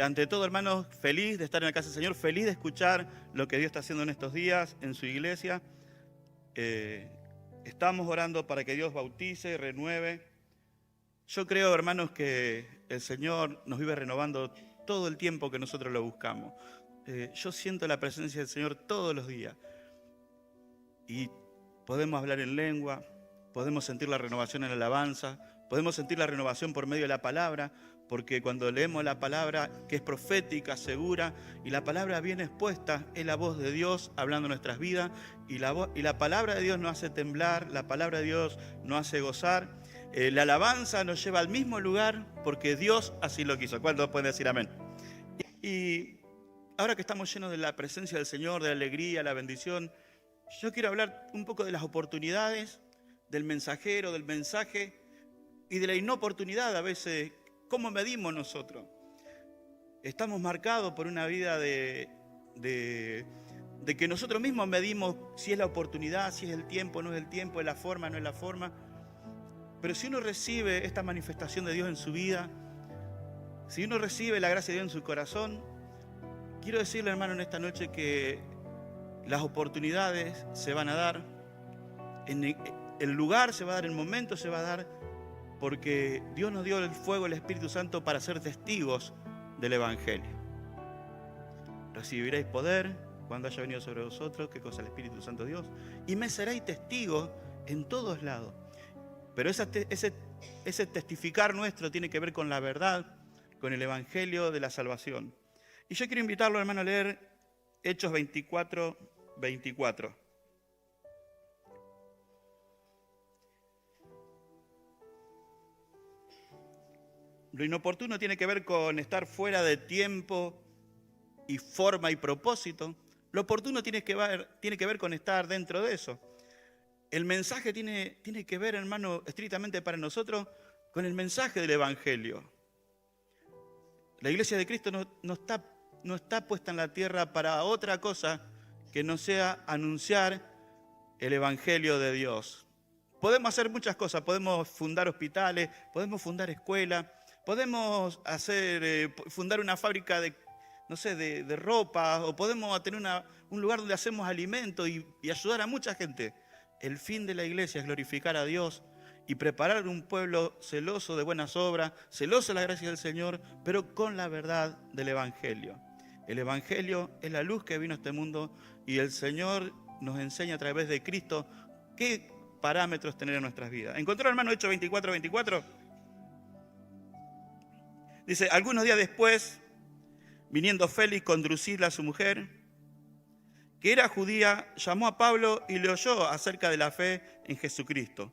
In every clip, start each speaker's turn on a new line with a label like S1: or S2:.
S1: Ante todo, hermanos, feliz de estar en la casa del Señor, feliz de escuchar lo que Dios está haciendo en estos días en su iglesia. Estamos orando para que Dios bautice, renueve. Yo creo, hermanos, que el Señor nos vive renovando todo el tiempo que nosotros lo buscamos. Yo siento la presencia del Señor todos los días. Y podemos hablar en lengua, podemos sentir la renovación en la alabanza, podemos sentir la renovación por medio de la palabra, porque cuando leemos la palabra, que es profética, segura, y la palabra bien expuesta, es la voz de Dios hablando en nuestras vidas, y la palabra de Dios nos hace temblar, la palabra de Dios nos hace gozar. La alabanza nos lleva al mismo lugar porque Dios así lo quiso. ¿Cuántos pueden decir amén? Y ahora que estamos llenos de la presencia del Señor, de la alegría, la bendición, yo quiero hablar un poco de las oportunidades, del mensajero, del mensaje y de la inoportunidad a veces. ¿Cómo medimos nosotros? Estamos marcados por una vida de que nosotros mismos medimos si es la oportunidad, si es el tiempo, no es el tiempo, es la forma, no es la forma. Pero si uno recibe esta manifestación de Dios en su vida, si uno recibe la gracia de Dios en su corazón, quiero decirle, hermano, en esta noche que las oportunidades se van a dar, el lugar se va a dar, el momento se va a dar, porque Dios nos dio el fuego, el Espíritu Santo para ser testigos del Evangelio. Recibiréis poder cuando haya venido sobre vosotros, ¿qué cosa? El Espíritu Santo de Dios. Y me seréis testigos en todos lados. Pero ese testificar nuestro tiene que ver con la verdad, con el Evangelio de la salvación. Y yo quiero invitarlo, hermano, a leer Hechos 24, 24. Lo inoportuno tiene que ver con estar fuera de tiempo y forma y propósito. Lo oportuno tiene que ver con estar dentro de eso. El mensaje tiene que ver, hermano, estrictamente para nosotros, con el mensaje del Evangelio. La iglesia de Cristo no está puesta en la tierra para otra cosa que no sea anunciar el Evangelio de Dios. Podemos hacer muchas cosas, podemos fundar hospitales, podemos fundar escuelas, podemos fundar una fábrica de ropa, o podemos tener un lugar donde hacemos alimentos y ayudar a mucha gente. El fin de la iglesia es glorificar a Dios y preparar un pueblo celoso de buenas obras, celoso de la gracia del Señor, pero con la verdad del Evangelio. El Evangelio es la luz que vino a este mundo y el Señor nos enseña a través de Cristo qué parámetros tener en nuestras vidas. ¿Encontró, hermano, Hechos 24, 24? Dice, algunos días después, viniendo Félix con Drusila, su mujer, que era judía, llamó a Pablo y le oyó acerca de la fe en Jesucristo.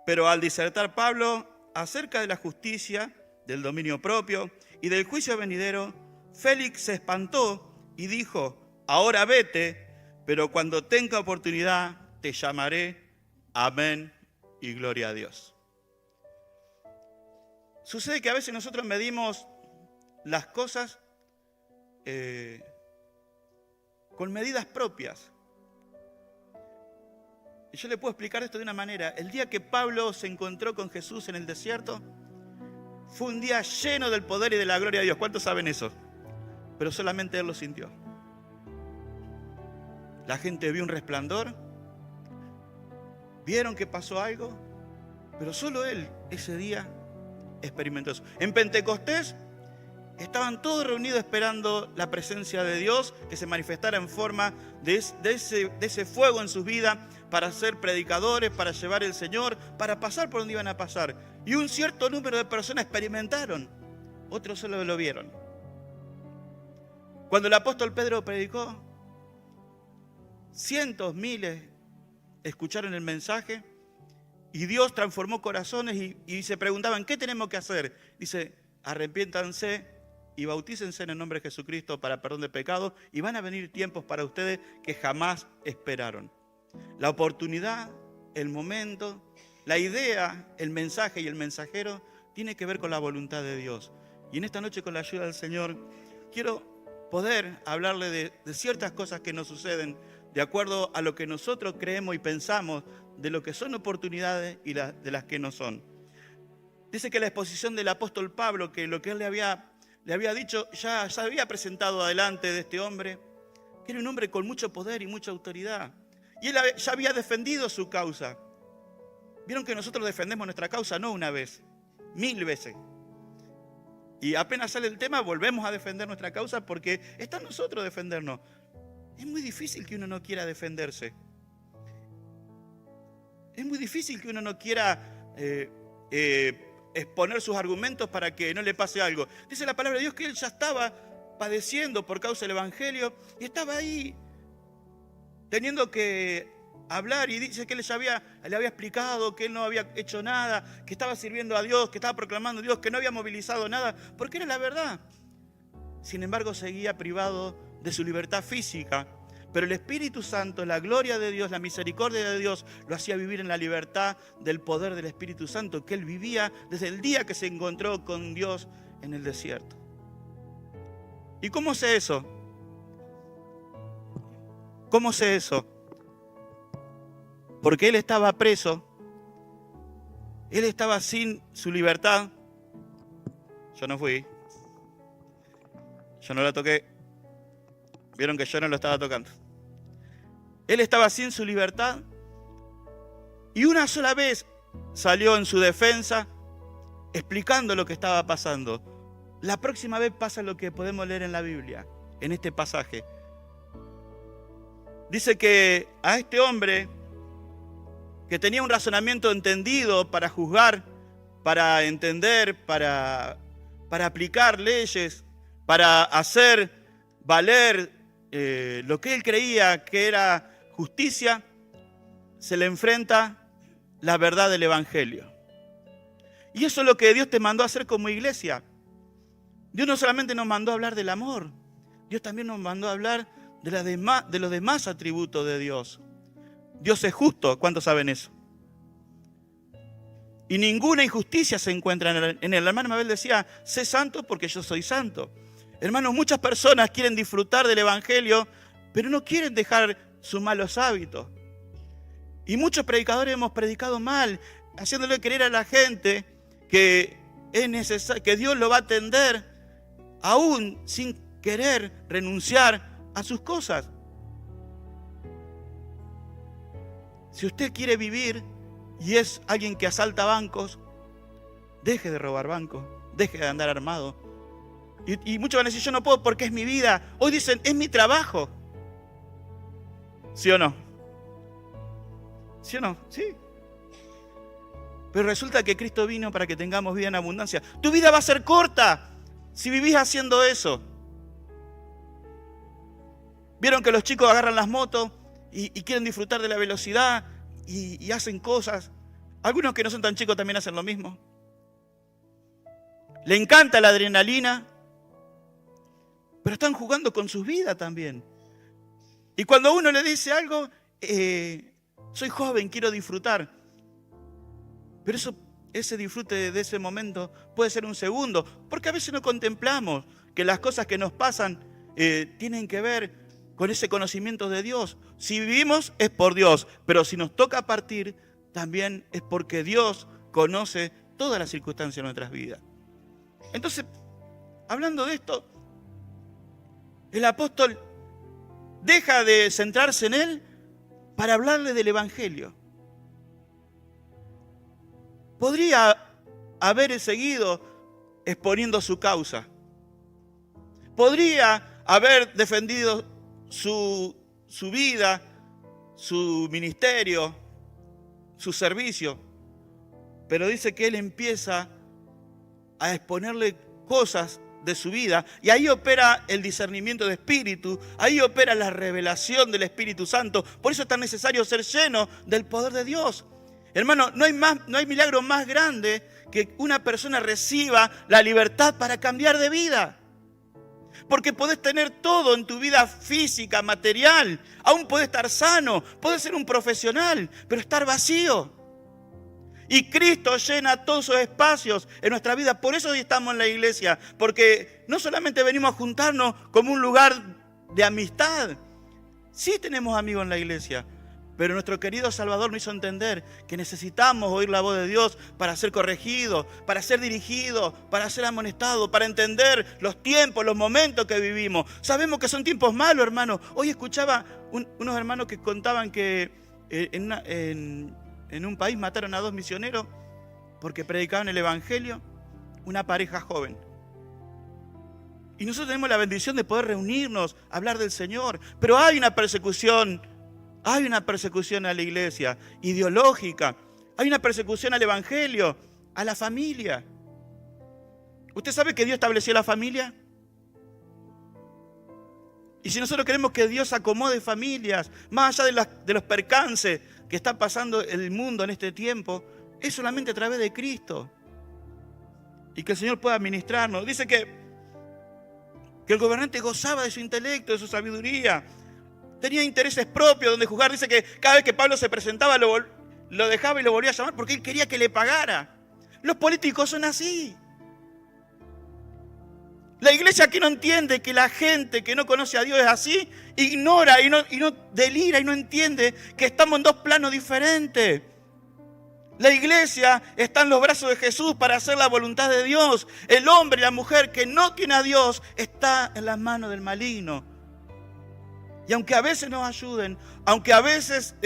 S1: Pero al disertar Pablo acerca de la justicia, del dominio propio y del juicio venidero, Félix se espantó y dijo, ahora vete, pero cuando tenga oportunidad te llamaré. Amén y gloria a Dios. Sucede que a veces nosotros medimos las cosas con medidas propias. Y yo le puedo explicar esto de una manera. El día que Pablo se encontró con Jesús en el desierto, fue un día lleno del poder y de la gloria de Dios. ¿Cuántos saben eso? Pero solamente él lo sintió. La gente vio un resplandor, vieron que pasó algo, pero solo él ese día experimentó eso. En Pentecostés estaban todos reunidos esperando la presencia de Dios que se manifestara en forma de ese fuego en sus vidas para ser predicadores, para llevar el Señor, para pasar por donde iban a pasar. Y un cierto número de personas experimentaron, otros solo lo vieron. Cuando el apóstol Pedro predicó, cientos, miles escucharon el mensaje y Dios transformó corazones y se preguntaban, ¿qué tenemos que hacer? Dice, arrepiéntanse y bautícense en el nombre de Jesucristo para perdón de pecados y van a venir tiempos para ustedes que jamás esperaron. La oportunidad, el momento, la idea, el mensaje y el mensajero tiene que ver con la voluntad de Dios. Y en esta noche, con la ayuda del Señor, quiero poder hablarle de ciertas cosas que nos suceden de acuerdo a lo que nosotros creemos y pensamos de lo que son oportunidades y de las que no son. Dice que la exposición del apóstol Pablo, que lo que él le había le había dicho, ya se había presentado adelante de este hombre, que era un hombre con mucho poder y mucha autoridad. Y él ya había defendido su causa. Vieron que nosotros defendemos nuestra causa no una vez, 1000 veces. Y apenas sale el tema, volvemos a defender nuestra causa porque está en nosotros defendernos. Es muy difícil que uno no quiera defenderse. Es muy difícil que uno no quiera exponer sus argumentos para que no le pase algo. Dice la palabra de Dios que él ya estaba padeciendo por causa del Evangelio y estaba ahí teniendo que hablar, y dice que él ya le había explicado que él no había hecho nada, que estaba sirviendo a Dios, que estaba proclamando a Dios, que no había movilizado nada, porque era la verdad. Sin embargo, seguía privado de su libertad física, pero el Espíritu Santo, la gloria de Dios, la misericordia de Dios, lo hacía vivir en la libertad del poder del Espíritu Santo, que él vivía desde el día que se encontró con Dios en el desierto. ¿Y cómo sé eso? ¿Cómo sé eso? Porque él estaba preso, él estaba sin su libertad. Yo no fui, yo no la toqué. Vieron que yo no lo estaba tocando. Él estaba sin su libertad y una sola vez salió en su defensa explicando lo que estaba pasando. La próxima vez pasa lo que podemos leer en la Biblia, en este pasaje. Dice que a este hombre, que tenía un razonamiento entendido para juzgar, para entender, para aplicar leyes, para hacer valer lo que él creía que era justicia, se le enfrenta la verdad del Evangelio. Y eso es lo que Dios te mandó a hacer como iglesia. Dios no solamente nos mandó a hablar del amor, Dios también nos mandó a hablar de los demás atributos de Dios. Dios es justo, ¿cuántos saben eso? Y ninguna injusticia se encuentra en él. La hermana Mabel decía, sé santo porque yo soy santo. Hermanos, muchas personas quieren disfrutar del Evangelio, pero no quieren dejar sus malos hábitos. Y muchos predicadores hemos predicado mal, haciéndole creer a la gente que es necesario, que Dios lo va a atender, aún sin querer renunciar a sus cosas. Si usted quiere vivir y es alguien que asalta bancos, deje de robar bancos, deje de andar armado. Y muchos van a decir, yo no puedo porque es mi vida. Hoy dicen, es mi trabajo. ¿Sí o no? ¿Sí o no? Sí. Pero resulta que Cristo vino para que tengamos vida en abundancia. Tu vida va a ser corta si vivís haciendo eso. Vieron que los chicos agarran las motos y quieren disfrutar de la velocidad y hacen cosas. Algunos que no son tan chicos también hacen lo mismo. Le encanta la adrenalina, pero están jugando con sus vidas también. Y cuando uno le dice algo, soy joven, quiero disfrutar. Pero ese disfrute de ese momento puede ser un segundo, porque a veces no contemplamos que las cosas que nos pasan tienen que ver con ese conocimiento de Dios. Si vivimos es por Dios, pero si nos toca partir, también es porque Dios conoce todas las circunstancias de nuestras vidas. Entonces, hablando de esto, el apóstol deja de centrarse en él para hablarle del Evangelio. Podría haber seguido exponiendo su causa. Podría haber defendido su vida, su ministerio, su servicio. Pero dice que él empieza a exponerle cosas de su vida, y ahí opera el discernimiento de espíritu, ahí opera la revelación del Espíritu Santo. Por eso es tan necesario ser lleno del poder de Dios. Hermano, no hay milagro más grande que una persona reciba la libertad para cambiar de vida. Porque podés tener todo en tu vida física, material, aún podés estar sano, podés ser un profesional, pero estar vacío. Y Cristo llena todos esos espacios en nuestra vida. Por eso hoy estamos en la iglesia. Porque no solamente venimos a juntarnos como un lugar de amistad. Sí tenemos amigos en la iglesia. Pero nuestro querido Salvador nos hizo entender que necesitamos oír la voz de Dios para ser corregidos, para ser dirigidos, para ser amonestados, para entender los tiempos, los momentos que vivimos. Sabemos que son tiempos malos, hermanos. Hoy escuchaba unos hermanos que contaban que en un país mataron a 2 misioneros porque predicaban el Evangelio, una pareja joven. Y nosotros tenemos la bendición de poder reunirnos, hablar del Señor. Pero hay una persecución a la iglesia, ideológica. Hay una persecución al Evangelio, a la familia. ¿Usted sabe que Dios estableció la familia? Y si nosotros queremos que Dios acomode familias, más allá de los percances que está pasando el mundo en este tiempo, es solamente a través de Cristo. Y que el Señor pueda ministrarnos. Dice que el gobernante gozaba de su intelecto, de su sabiduría. Tenía intereses propios donde juzgar. Dice que cada vez que Pablo se presentaba lo dejaba y lo volvía a llamar porque él quería que le pagara. Los políticos son así. La iglesia que no entiende que la gente que no conoce a Dios es así, ignora y no delira y no entiende que estamos en 2 planos diferentes. La iglesia está en los brazos de Jesús para hacer la voluntad de Dios. El hombre y la mujer que no tiene a Dios está en las manos del maligno. Y aunque a veces nos ayuden, aunque a veces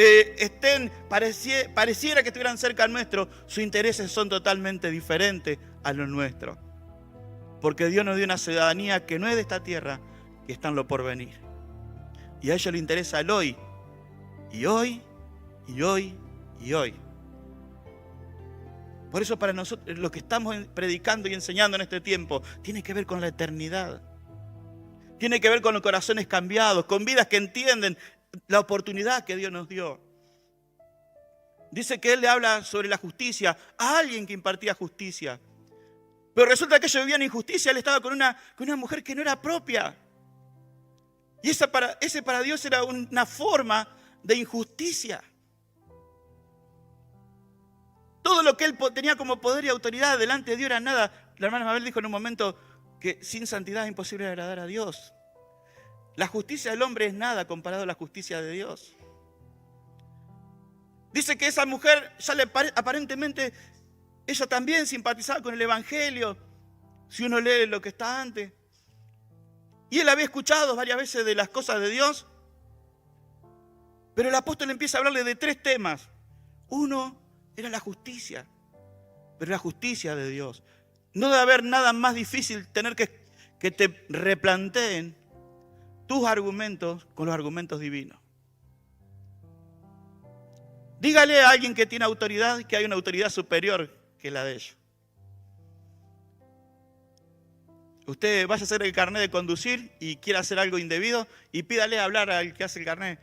S1: pareciera que estuvieran cerca nuestro, sus intereses son totalmente diferentes a los nuestros. Porque Dios nos dio una ciudadanía que no es de esta tierra, que está en lo porvenir. Y a ellos les interesa el hoy. Y hoy, y hoy, y hoy. Por eso para nosotros lo que estamos predicando y enseñando en este tiempo tiene que ver con la eternidad. Tiene que ver con los corazones cambiados, con vidas que entienden la oportunidad que Dios nos dio. Dice que Él le habla sobre la justicia a alguien que impartía justicia. Pero resulta que ellos vivían injusticia. Él estaba con una mujer que no era propia. Y ese para Dios era una forma de injusticia. Todo lo que él tenía como poder y autoridad delante de Dios era nada. La hermana Mabel dijo en un momento que sin santidad es imposible agradar a Dios. La justicia del hombre es nada comparado a la justicia de Dios. Dice que esa mujer aparentemente ella también simpatizaba con el Evangelio, si uno lee lo que está antes. Y él había escuchado varias veces de las cosas de Dios, pero el apóstol empieza a hablarle de 3 temas. Uno era la justicia, pero la justicia de Dios. No debe haber nada más difícil tener que te replanteen tus argumentos con los argumentos divinos. Dígale a alguien que tiene autoridad que hay una autoridad superior que la de ellos. Usted vaya a hacer el carnet de conducir y quiere hacer algo indebido y pídale a hablar al que hace el carnet.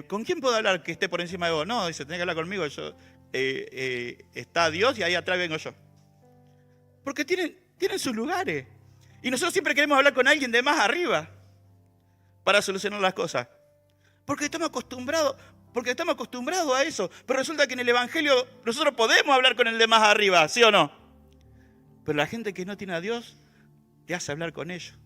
S1: ¿Con quién puedo hablar que esté por encima de vos? No, dice, tenés que hablar conmigo. Está Dios y ahí atrás vengo yo. Porque tienen sus lugares. Y nosotros siempre queremos hablar con alguien de más arriba para solucionar las cosas. Porque estamos acostumbrados a eso. Pero resulta que en el Evangelio nosotros podemos hablar con el de más arriba, ¿sí o no? Pero la gente que no tiene a Dios te hace hablar con ellos.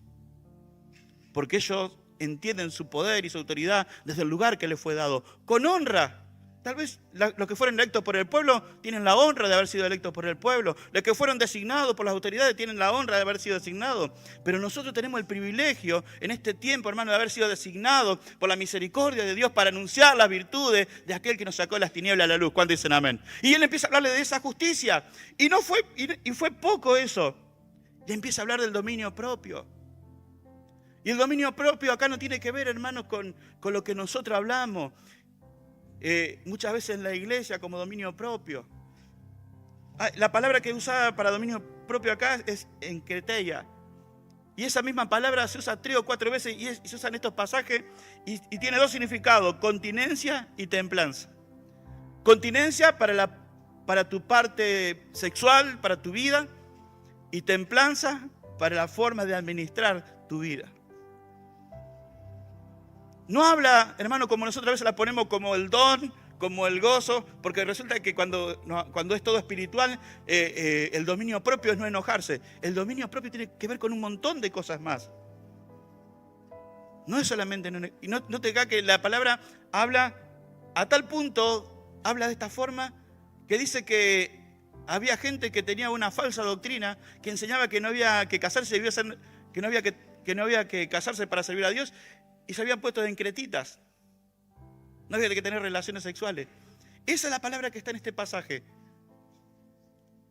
S1: Porque ellos entienden su poder y su autoridad desde el lugar que les fue dado. Con honra. Tal vez los que fueron electos por el pueblo tienen la honra de haber sido electos por el pueblo. Los que fueron designados por las autoridades tienen la honra de haber sido designados. Pero nosotros tenemos el privilegio en este tiempo, hermano, de haber sido designados por la misericordia de Dios para anunciar las virtudes de aquel que nos sacó de las tinieblas a la luz. ¿Cuántos dicen amén? Y él empieza a hablarle de esa justicia. Y fue poco eso. Y empieza a hablar del dominio propio. Y el dominio propio acá no tiene que ver, hermanos, con lo que nosotros hablamos. Muchas veces en la iglesia como dominio propio. La palabra que usaba para dominio propio acá es enkreteia. Y esa misma palabra se usa 3 o 4 veces y se usa en estos pasajes y tiene 2 significados: continencia y templanza. Continencia para tu parte sexual, para tu vida, y templanza para la forma de administrar tu vida. No habla, hermano, como nosotros a veces la ponemos como el don, como el gozo, porque resulta que cuando es todo espiritual, el dominio propio es no enojarse. El dominio propio tiene que ver con un montón de cosas más. No es solamente... No te diga que la palabra habla A tal punto habla de esta forma que dice que había gente que tenía una falsa doctrina que enseñaba que no había que casarse, que no había que casarse para servir a Dios, y se habían puesto en cretitas. No había que tener relaciones sexuales. Esa es la palabra que está en este pasaje.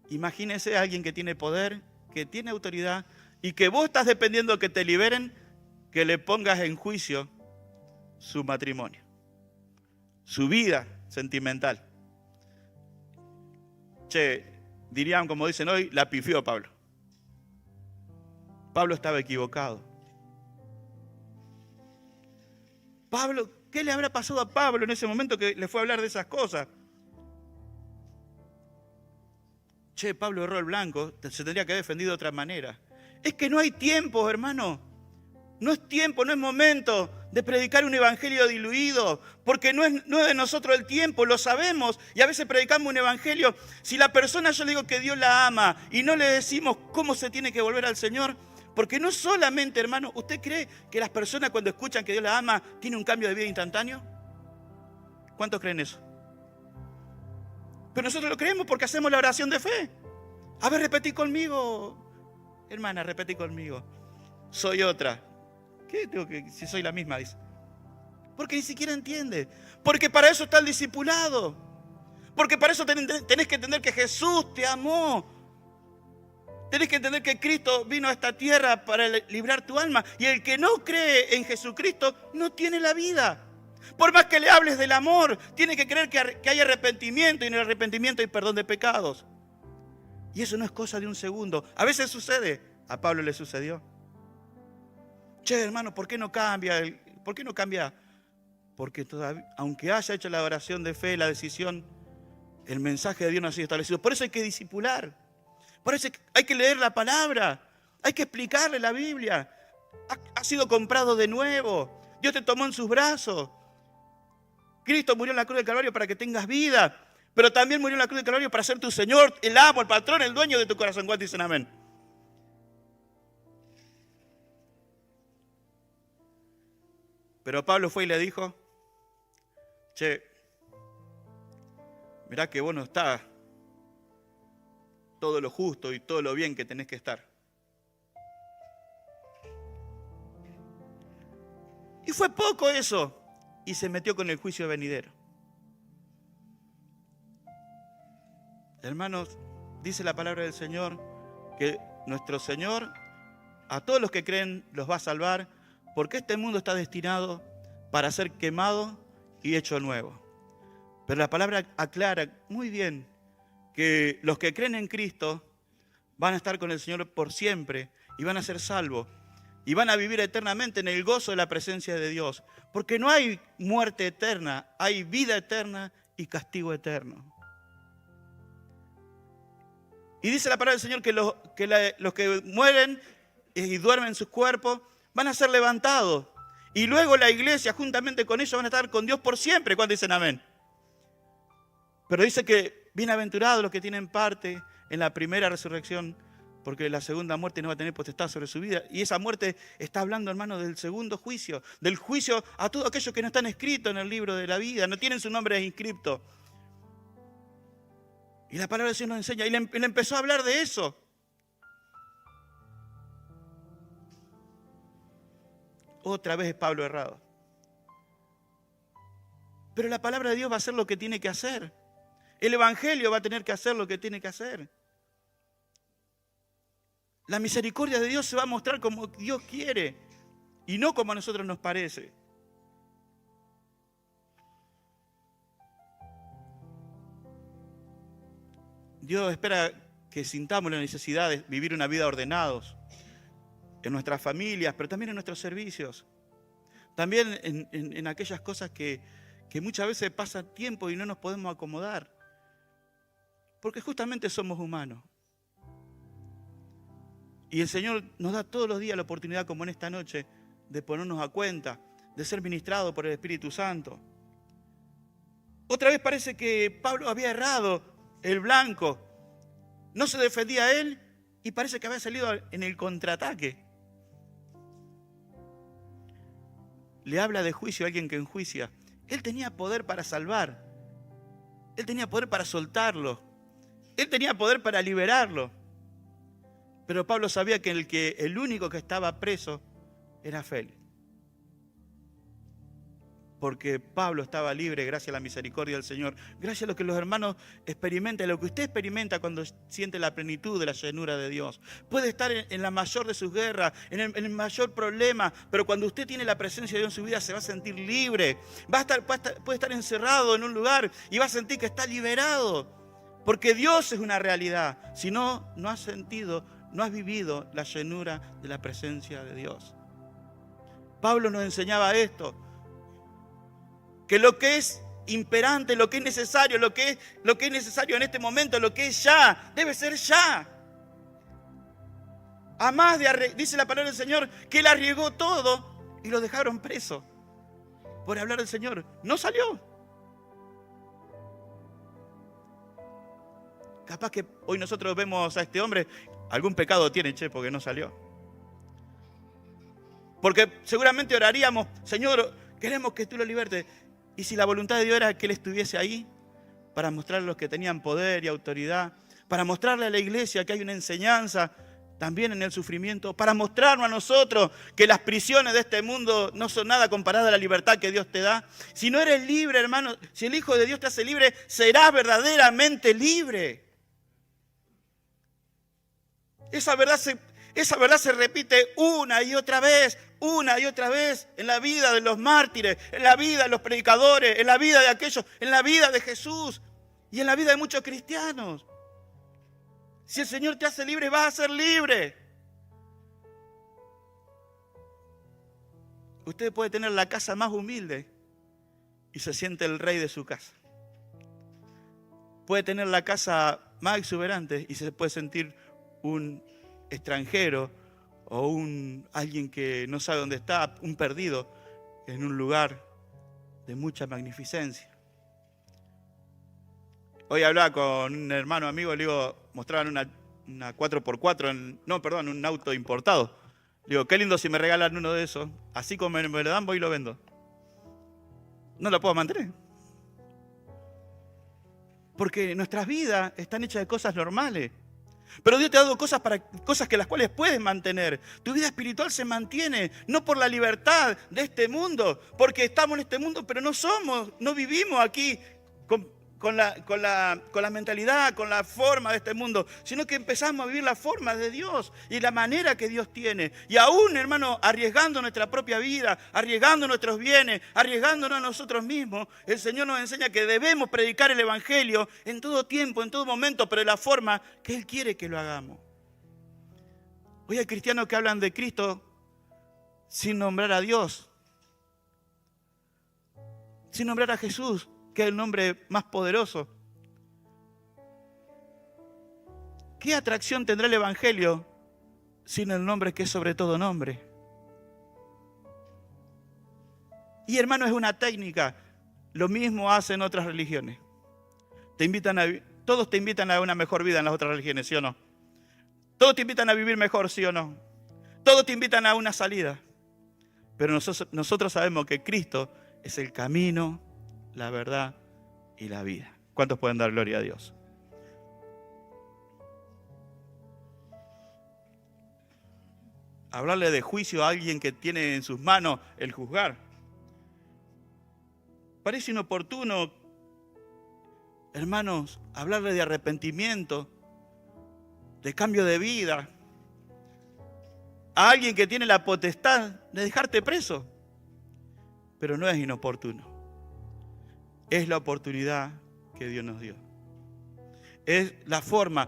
S1: Imagínese a alguien que tiene poder, que tiene autoridad, y que vos estás dependiendo de que te liberen, que le pongas en juicio su matrimonio, su vida sentimental. Che, dirían como dicen hoy, la pifió Pablo. Pablo estaba equivocado. Pablo, ¿qué le habrá pasado a Pablo en ese momento que le fue a hablar de esas cosas? Che, Pablo erró el blanco, se tendría que haber defendido de otra manera. Es que no hay tiempo, hermano. No es tiempo, no es momento de predicar un evangelio diluido, porque no es de nosotros el tiempo, lo sabemos, y a veces predicamos un evangelio. Si la persona, yo le digo que Dios la ama y no le decimos cómo se tiene que volver al Señor, porque no solamente, hermano, ¿usted cree que las personas cuando escuchan que Dios la ama tienen un cambio de vida instantáneo? ¿Cuántos creen eso? Pero nosotros lo creemos porque hacemos la oración de fe. A ver, repetí conmigo, hermana, repetí conmigo. Soy otra. ¿Qué tengo que, si soy la misma? Dice. Porque ni siquiera entiende. Porque para eso está el discipulado. Porque para eso tenés que entender que Jesús te amó. Tenés que entender que Cristo vino a esta tierra para librar tu alma. Y el que no cree en Jesucristo no tiene la vida. Por más que le hables del amor, tiene que creer que hay arrepentimiento. Y en el arrepentimiento hay perdón de pecados. Y eso no es cosa de un segundo. A veces sucede. A Pablo le sucedió. Che, hermano, ¿por qué no cambia? ¿Por qué no cambia? Porque todavía, aunque haya hecho la oración de fe, la decisión, el mensaje de Dios no ha sido establecido. Por eso hay que discipular. Por eso hay que leer la palabra. Hay que explicarle la Biblia. Ha sido comprado de nuevo. Dios te tomó en sus brazos. Cristo murió en la cruz del Calvario para que tengas vida. Pero también murió en la cruz del Calvario para ser tu Señor, el amo, el patrón, el dueño de tu corazón. ¿Cuántos dicen amén? Pero Pablo fue y le dijo, che, mirá que vos no estás todo lo justo y todo lo bien que tenés que estar. Y fue poco eso. Y se metió con el juicio venidero. Hermanos, dice la palabra del Señor que nuestro Señor a todos los que creen los va a salvar, porque este mundo está destinado para ser quemado y hecho nuevo. Pero la palabra aclara muy bien que los que creen en Cristo van a estar con el Señor por siempre y van a ser salvos y van a vivir eternamente en el gozo de la presencia de Dios. Porque no hay muerte eterna, hay vida eterna y castigo eterno. Y dice la palabra del Señor que los que mueren y duermen en sus cuerpos van a ser levantados. Y luego la iglesia, juntamente con ellos, van a estar con Dios por siempre. ¿Cuántos dicen amén? Pero dice que bienaventurados los que tienen parte en la primera resurrección, porque la segunda muerte no va a tener potestad sobre su vida. Y esa muerte está hablando, hermano, del segundo juicio, del juicio a todos aquellos que no están escritos en el libro de la vida, no tienen su nombre inscripto. Y la palabra del Señor nos enseña, y le empezó a hablar de eso. Otra vez es Pablo errado. Pero la palabra de Dios va a hacer lo que tiene que hacer. El evangelio va a tener que hacer lo que tiene que hacer. La misericordia de Dios se va a mostrar como Dios quiere y no como a nosotros nos parece. Dios espera que sintamos la necesidad de vivir una vida ordenados en nuestras familias, pero también en nuestros servicios. También en aquellas cosas que muchas veces pasa tiempo y no nos podemos acomodar. Porque justamente somos humanos. Y el Señor nos da todos los días la oportunidad, como en esta noche, de ponernos a cuenta, de ser ministrados por el Espíritu Santo. Otra vez parece que Pablo había errado el blanco. No se defendía a él y parece que había salido en el contraataque. Le habla de juicio a alguien que enjuicia Él tenía poder para salvar. Él tenía poder para soltarlo. Él tenía poder para liberarlo. Pero Pablo sabía que el único que estaba preso era Félix. Porque Pablo estaba libre gracias a la misericordia del Señor. Gracias a lo que los hermanos experimentan, lo que usted experimenta cuando siente la plenitud de la llenura de Dios. Puede estar en la mayor de sus guerras, en el mayor problema, pero cuando usted tiene la presencia de Dios en su vida se va a sentir libre. Puede estar encerrado en un lugar y va a sentir que está liberado. Porque Dios es una realidad. Si no, no has sentido, no has vivido la llenura de la presencia de Dios. Pablo nos enseñaba esto. Que lo que es imperante, lo que es necesario, lo que es necesario en este momento, lo que es ya, debe ser ya. Además, dice la palabra del Señor, que Él arriesgó todo y lo dejaron preso por hablar del Señor. No salió. Capaz que hoy nosotros vemos a este hombre, algún pecado tiene, porque no salió. Porque seguramente oraríamos, Señor, queremos que tú lo libertes. Y si la voluntad de Dios era que Él estuviese ahí, para mostrarle a los que tenían poder y autoridad, para mostrarle a la iglesia que hay una enseñanza también en el sufrimiento, para mostrarnos a nosotros que las prisiones de este mundo no son nada comparadas a la libertad que Dios te da. Si no eres libre, hermano, si el Hijo de Dios te hace libre, serás verdaderamente libre. Esa verdad se repite una y otra vez en la vida de los mártires, en la vida de los predicadores, en la vida de aquellos, en la vida de Jesús y en la vida de muchos cristianos. Si el Señor te hace libre, vas a ser libre. Usted puede tener la casa más humilde y se siente el rey de su casa. Puede tener la casa más exuberante y se puede sentir un extranjero o alguien que no sabe dónde está, un perdido en un lugar de mucha magnificencia. Hoy hablaba con un hermano amigo, le digo, mostraban una 4x4, un auto importado. Le digo, qué lindo si me regalan uno de esos. Así como me lo dan, voy y lo vendo. No lo puedo mantener. Porque nuestras vidas están hechas de cosas normales. Pero Dios te ha dado cosas que las cuales puedes mantener. Tu vida espiritual se mantiene, no por la libertad de este mundo, porque estamos en este mundo, pero no vivimos aquí con la mentalidad, con la forma de este mundo, sino que empezamos a vivir la forma de Dios y la manera que Dios tiene. Y aún, hermano, arriesgando nuestra propia vida, arriesgando nuestros bienes, arriesgándonos a nosotros mismos, el Señor nos enseña que debemos predicar el Evangelio en todo tiempo, en todo momento, pero de la forma que Él quiere que lo hagamos. Hoy hay cristianos que hablan de Cristo sin nombrar a Dios, sin nombrar a Jesús, que es el nombre más poderoso. ¿Qué atracción tendrá el Evangelio sin el nombre que es sobre todo nombre? Y hermano, es una técnica. Lo mismo hacen otras religiones. Todos te invitan a una mejor vida en las otras religiones, ¿sí o no? Todos te invitan a vivir mejor, ¿sí o no? Todos te invitan a una salida. Pero nosotros sabemos que Cristo es el camino, la verdad y la vida. ¿Cuántos pueden dar gloria a Dios? Hablarle de juicio a alguien que tiene en sus manos el juzgar. Parece inoportuno, hermanos, hablarle de arrepentimiento, de cambio de vida, a alguien que tiene la potestad de dejarte preso. Pero no es inoportuno. Es la oportunidad que Dios nos dio. Es la forma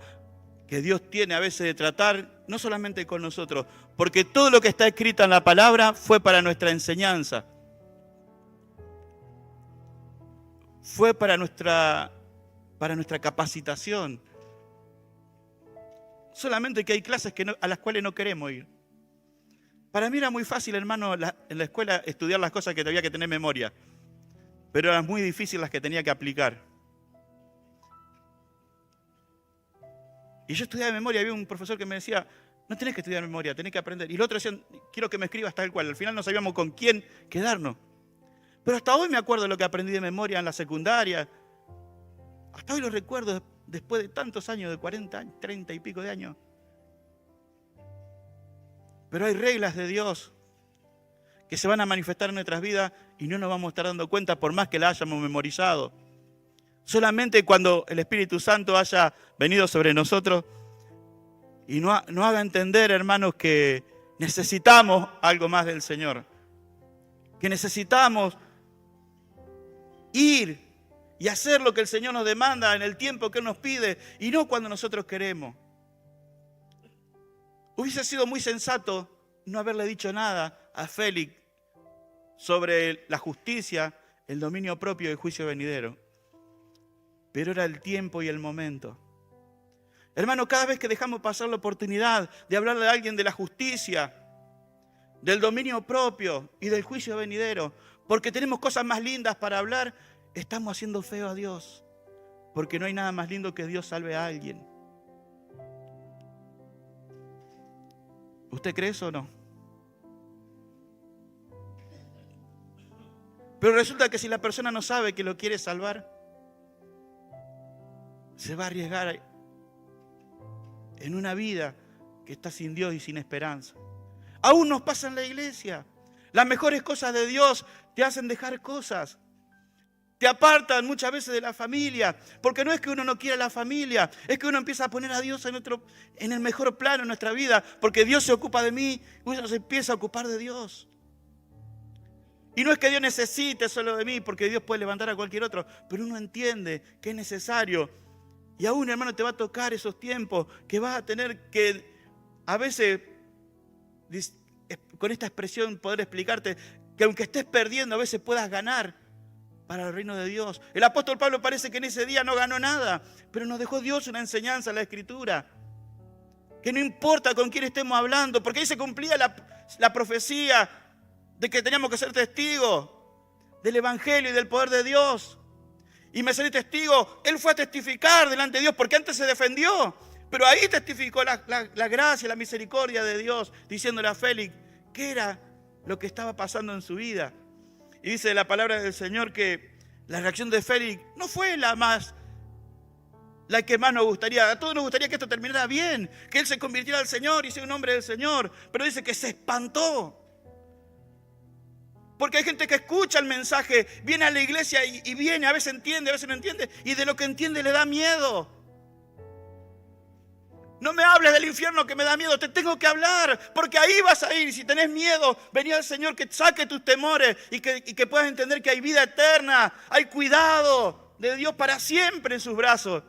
S1: que Dios tiene a veces de tratar, no solamente con nosotros, porque todo lo que está escrito en la palabra fue para nuestra enseñanza. Fue para nuestra capacitación. Solamente que hay clases a las cuales no queremos ir. Para mí era muy fácil, hermano, en la escuela estudiar las cosas que había que tener memoria. Pero eran muy difíciles las que tenía que aplicar. Y yo estudiaba de memoria, había un profesor que me decía, no tenés que estudiar de memoria, tenés que aprender. Y los otros decían, quiero que me escribas tal cual. Al final no sabíamos con quién quedarnos. Pero hasta hoy me acuerdo de lo que aprendí de memoria en la secundaria. Hasta hoy lo recuerdo después de tantos años, de 40 años, 30 y pico de años. Pero hay reglas de Dios que se van a manifestar en nuestras vidas y no nos vamos a estar dando cuenta por más que las hayamos memorizado. Solamente cuando el Espíritu Santo haya venido sobre nosotros y nos haga entender, hermanos, que necesitamos algo más del Señor. Que necesitamos ir y hacer lo que el Señor nos demanda en el tiempo que Él nos pide y no cuando nosotros queremos. Hubiese sido muy sensato no haberle dicho nada a Félix sobre la justicia, el dominio propio y el juicio venidero. Pero era el tiempo y el momento. Hermano, cada vez que dejamos pasar la oportunidad de hablarle a alguien de la justicia, del dominio propio y del juicio venidero, porque tenemos cosas más lindas para hablar, estamos haciendo feo a Dios. Porque no hay nada más lindo que Dios salve a alguien. ¿Usted cree eso o no? Pero resulta que si la persona no sabe que lo quiere salvar, se va a arriesgar en una vida que está sin Dios y sin esperanza. Aún nos pasa en la iglesia. Las mejores cosas de Dios te hacen dejar cosas. Te apartan muchas veces de la familia. Porque no es que uno no quiera la familia, es que uno empieza a poner a Dios en el mejor plano en nuestra vida. Porque Dios se ocupa de mí, uno se empieza a ocupar de Dios. Y no es que Dios necesite solo de mí, porque Dios puede levantar a cualquier otro. Pero uno entiende que es necesario. Y aún, hermano, te va a tocar esos tiempos que vas a tener que, a veces, con esta expresión, poder explicarte que aunque estés perdiendo, a veces puedas ganar para el reino de Dios. El apóstol Pablo parece que en ese día no ganó nada, pero nos dejó Dios una enseñanza en la Escritura. Que no importa con quién estemos hablando, porque ahí se cumplía la profecía de que teníamos que ser testigos del Evangelio y del poder de Dios. Y me salí testigo, él fue a testificar delante de Dios, porque antes se defendió. Pero ahí testificó la gracia, la misericordia de Dios, diciéndole a Félix qué era lo que estaba pasando en su vida. Y dice la palabra del Señor que la reacción de Félix no fue la que más nos gustaría. A todos nos gustaría que esto terminara bien, que él se convirtiera al Señor y sea un hombre del Señor. Pero dice que se espantó. Porque hay gente que escucha el mensaje, viene a la iglesia y viene, a veces entiende, a veces no entiende, y de lo que entiende le da miedo. No me hables del infierno que me da miedo, te tengo que hablar, porque ahí vas a ir. Si tenés miedo, vení al Señor que saque tus temores y que puedas entender que hay vida eterna, hay cuidado de Dios para siempre en sus brazos.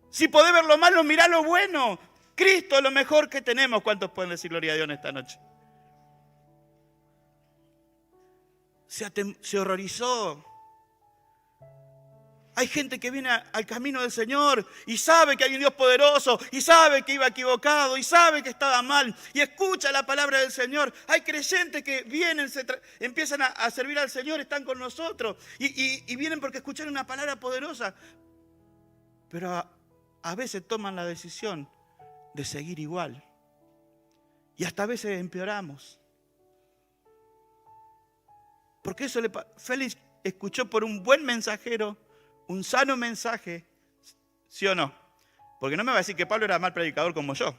S1: Si podés ver lo malo, mirá lo bueno. Cristo es lo mejor que tenemos. ¿Cuántos pueden decir gloria a Dios en esta noche? Se horrorizó. Hay gente que viene al camino del Señor y sabe que hay un Dios poderoso y sabe que iba equivocado y sabe que estaba mal y escucha la palabra del Señor. Hay creyentes que vienen, empiezan a servir al Señor, están con nosotros y vienen porque escucharon una palabra poderosa. Pero a veces toman la decisión de seguir igual y hasta a veces empeoramos. Porque eso Félix escuchó por un buen mensajero, un sano mensaje, ¿sí o no? Porque no me va a decir que Pablo era mal predicador como yo.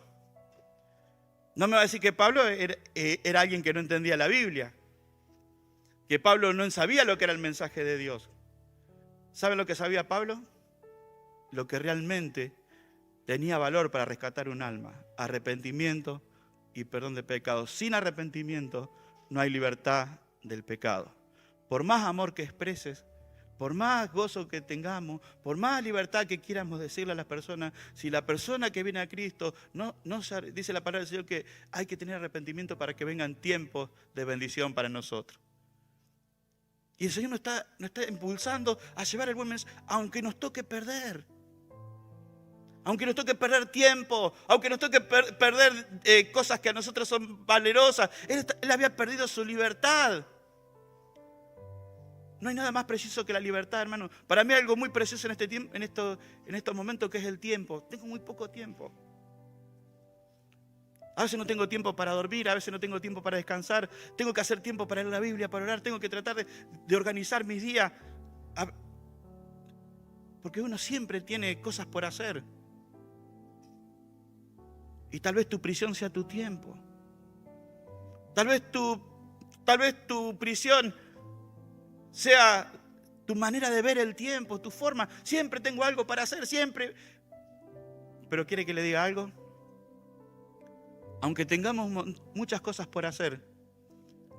S1: No me va a decir que Pablo era alguien que no entendía la Biblia. Que Pablo no sabía lo que era el mensaje de Dios. ¿Sabe lo que sabía Pablo? Lo que realmente tenía valor para rescatar un alma. Arrepentimiento y perdón de pecados. Sin arrepentimiento no hay libertad del pecado. Por más amor que expreses, por más gozo que tengamos, por más libertad que quieramos decirle a las personas, si la persona que viene a Cristo, dice la palabra del Señor que hay que tener arrepentimiento para que vengan tiempos de bendición para nosotros. Y el Señor nos está impulsando a llevar el buen mensaje, aunque nos toque perder. Aunque nos toque perder tiempo, aunque nos toque perder cosas que a nosotros son valerosas. Él había perdido su libertad. No hay nada más precioso que la libertad, hermano. Para mí hay algo muy precioso en estos momentos que es el tiempo. Tengo muy poco tiempo. A veces no tengo tiempo para dormir, a veces no tengo tiempo para descansar. Tengo que hacer tiempo para leer la Biblia, para orar. Tengo que tratar de organizar mis días. Porque uno siempre tiene cosas por hacer. Y tal vez tu prisión sea tu tiempo. Tal vez tu prisión sea tu manera de ver el tiempo, tu forma. Siempre tengo algo para hacer, siempre. Pero ¿quiere que le diga algo? Aunque tengamos muchas cosas por hacer,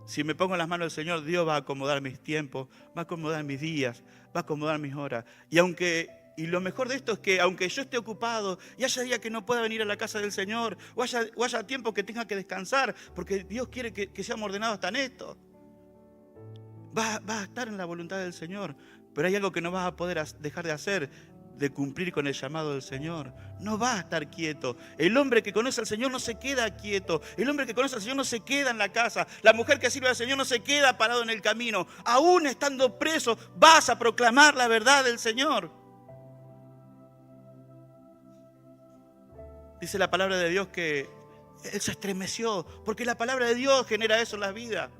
S1: si me pongo en las manos del Señor, Dios va a acomodar mis tiempos, va a acomodar mis días, va a acomodar mis horas. Y lo mejor de esto es que aunque yo esté ocupado y haya días que no pueda venir a la casa del Señor, o haya tiempo que tenga que descansar, porque Dios quiere que seamos ordenados hasta en esto, va a estar en la voluntad del Señor. Pero hay algo que no vas a poder dejar de hacer, de cumplir con el llamado del Señor. No va a estar quieto. El hombre que conoce al Señor no se queda quieto. El hombre que conoce al Señor no se queda en la casa. La mujer que sirve al Señor no se queda parado en el camino. Aún estando preso, vas a proclamar la verdad del Señor. Dice la palabra de Dios que Él se estremeció, porque la palabra de Dios genera eso en la vida.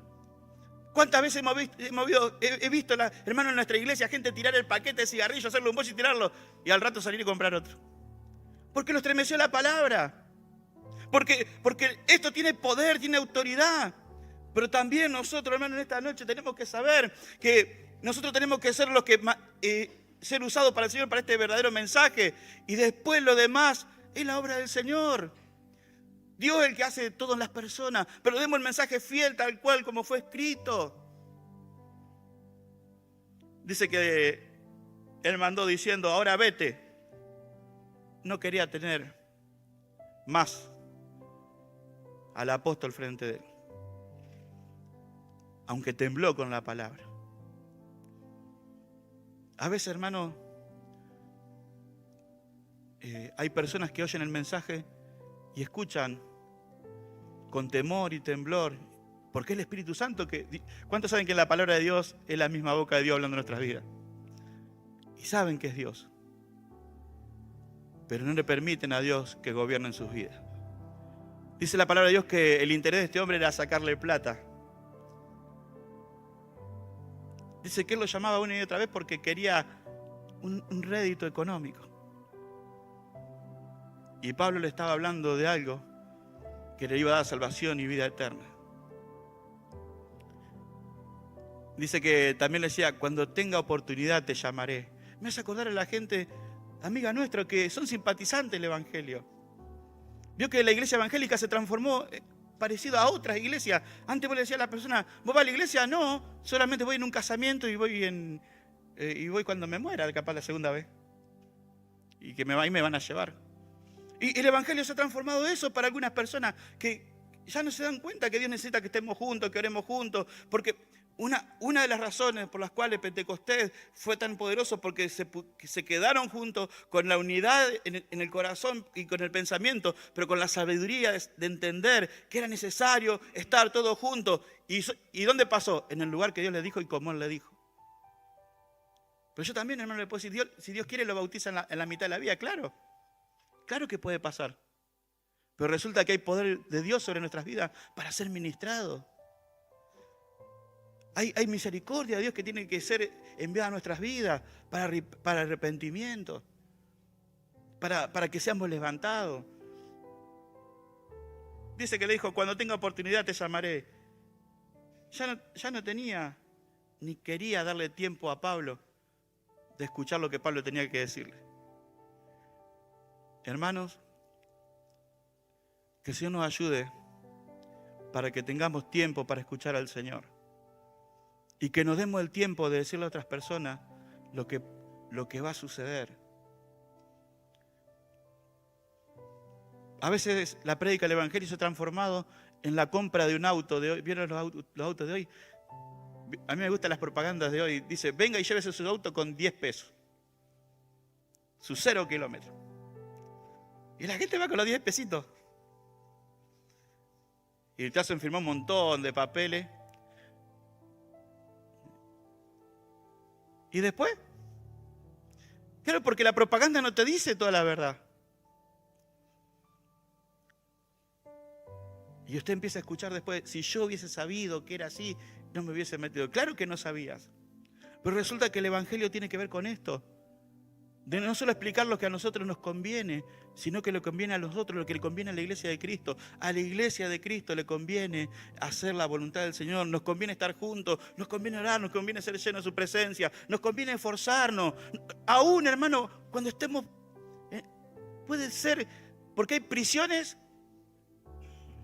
S1: ¿Cuántas veces he visto, hermano, en nuestra iglesia, gente tirar el paquete de cigarrillos, hacerlo un bollo y tirarlo, y al rato salir y comprar otro? Porque lo estremeció la palabra. Porque esto tiene poder, tiene autoridad. Pero también nosotros, hermano, en esta noche tenemos que saber que nosotros tenemos que ser los que ser usados para el Señor, para este verdadero mensaje. Y después lo demás es la obra del Señor. Dios es el que hace todas las personas, pero demos el mensaje fiel tal cual como fue escrito. Dice que Él mandó diciendo, ahora vete. No quería tener más al apóstol frente de Él, aunque tembló con la palabra. A veces, hermano, hay personas que oyen el mensaje y escuchan con temor y temblor, porque es el Espíritu Santo que... ¿Cuántos saben que la palabra de Dios es la misma boca de Dios hablando en nuestras vidas? Y saben que es Dios, pero no le permiten a Dios que gobierne en sus vidas. Dice la palabra de Dios que el interés de este hombre era sacarle plata. Dice que él lo llamaba una y otra vez porque quería un rédito económico. Y Pablo le estaba hablando de algo que le iba a dar salvación y vida eterna. Dice que también le decía, cuando tenga oportunidad te llamaré. Me hace acordar a la gente, amiga nuestra, que son simpatizantes del Evangelio. Vio que la iglesia evangélica se transformó parecido a otras iglesias. Antes vos le decías a la persona, ¿vos vas a la iglesia? No, solamente voy en un casamiento y voy cuando me muera, capaz la segunda vez. Y que ahí me van a llevar. Y el Evangelio se ha transformado eso para algunas personas que ya no se dan cuenta que Dios necesita que estemos juntos, que oremos juntos. Porque una de las razones por las cuales Pentecostés fue tan poderoso, porque se quedaron juntos con la unidad en el corazón y con el pensamiento, pero con la sabiduría de entender que era necesario estar todos juntos. ¿Y dónde pasó? En el lugar que Dios le dijo y como Él le dijo. Pero yo también, hermano, le puedo decir, si Dios quiere lo bautiza en la mitad de la vida, claro. Claro que puede pasar, pero resulta que hay poder de Dios sobre nuestras vidas para ser ministrados. Hay misericordia de Dios que tiene que ser enviada a nuestras vidas para arrepentimiento, para que seamos levantados. Dice que le dijo, cuando tenga oportunidad te llamaré. Ya no tenía ni quería darle tiempo a Pablo de escuchar lo que Pablo tenía que decirle. Hermanos, que el Señor nos ayude para que tengamos tiempo para escuchar al Señor y que nos demos el tiempo de decirle a otras personas lo que va a suceder. A veces la prédica del Evangelio se ha transformado en la compra de un auto de hoy. ¿Vieron los autos de hoy? A mí me gustan las propagandas de hoy. Dice, venga y llévese su auto con 10 pesos. Sus 0 kilómetros. Y la gente va con los 10 pesitos. Y te hacen firmar un montón de papeles. ¿Y después? Claro, porque la propaganda no te dice toda la verdad. Y usted empieza a escuchar después, si yo hubiese sabido que era así, no me hubiese metido. Claro que no sabías. Pero resulta que el Evangelio tiene que ver con esto. De no solo explicar lo que a nosotros nos conviene, sino que le conviene a nosotros, lo que le conviene a la iglesia de Cristo. A la iglesia de Cristo le conviene hacer la voluntad del Señor, nos conviene estar juntos, nos conviene orar, nos conviene ser llenos de su presencia, nos conviene esforzarnos. Aún, hermano, cuando estemos, puede ser, porque hay prisiones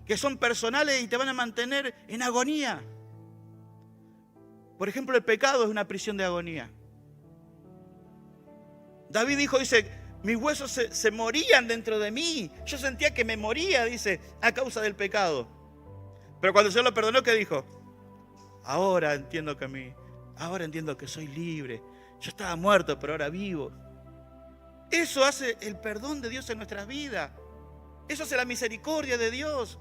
S1: que son personales y te van a mantener en agonía. Por ejemplo, el pecado es una prisión de agonía. David dice, mis huesos se morían dentro de mí. Yo sentía que me moría, dice, a causa del pecado. Pero cuando el Señor lo perdonó, ¿qué dijo? Ahora entiendo que soy libre. Yo estaba muerto, pero ahora vivo. Eso hace el perdón de Dios en nuestras vidas. Eso hace la misericordia de Dios.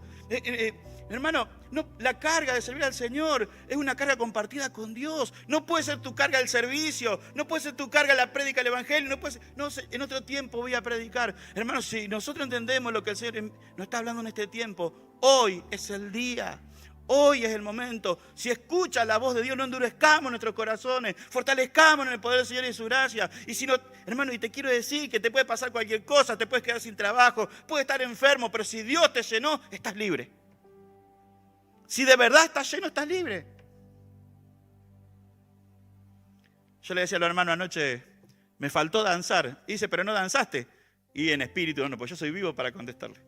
S1: Hermano, no, la carga de servir al Señor es una carga compartida con Dios. No puede ser tu carga el servicio, no puede ser tu carga la prédica del Evangelio, no puede ser, no sé, en otro tiempo voy a predicar. Hermano, si nosotros entendemos lo que el Señor nos está hablando en este tiempo, hoy es el día. Hoy es el momento. Si escuchas la voz de Dios, no endurezcamos nuestros corazones, fortalezcamos en el poder del Señor y su gracia. Y si no, hermano, y te quiero decir que te puede pasar cualquier cosa, te puedes quedar sin trabajo, puedes estar enfermo, pero si Dios te llenó, estás libre. Si de verdad estás lleno, estás libre. Yo le decía a los hermanos anoche, me faltó danzar. Y dice, pero no danzaste. Y en espíritu, no, pues yo soy vivo para contestarle.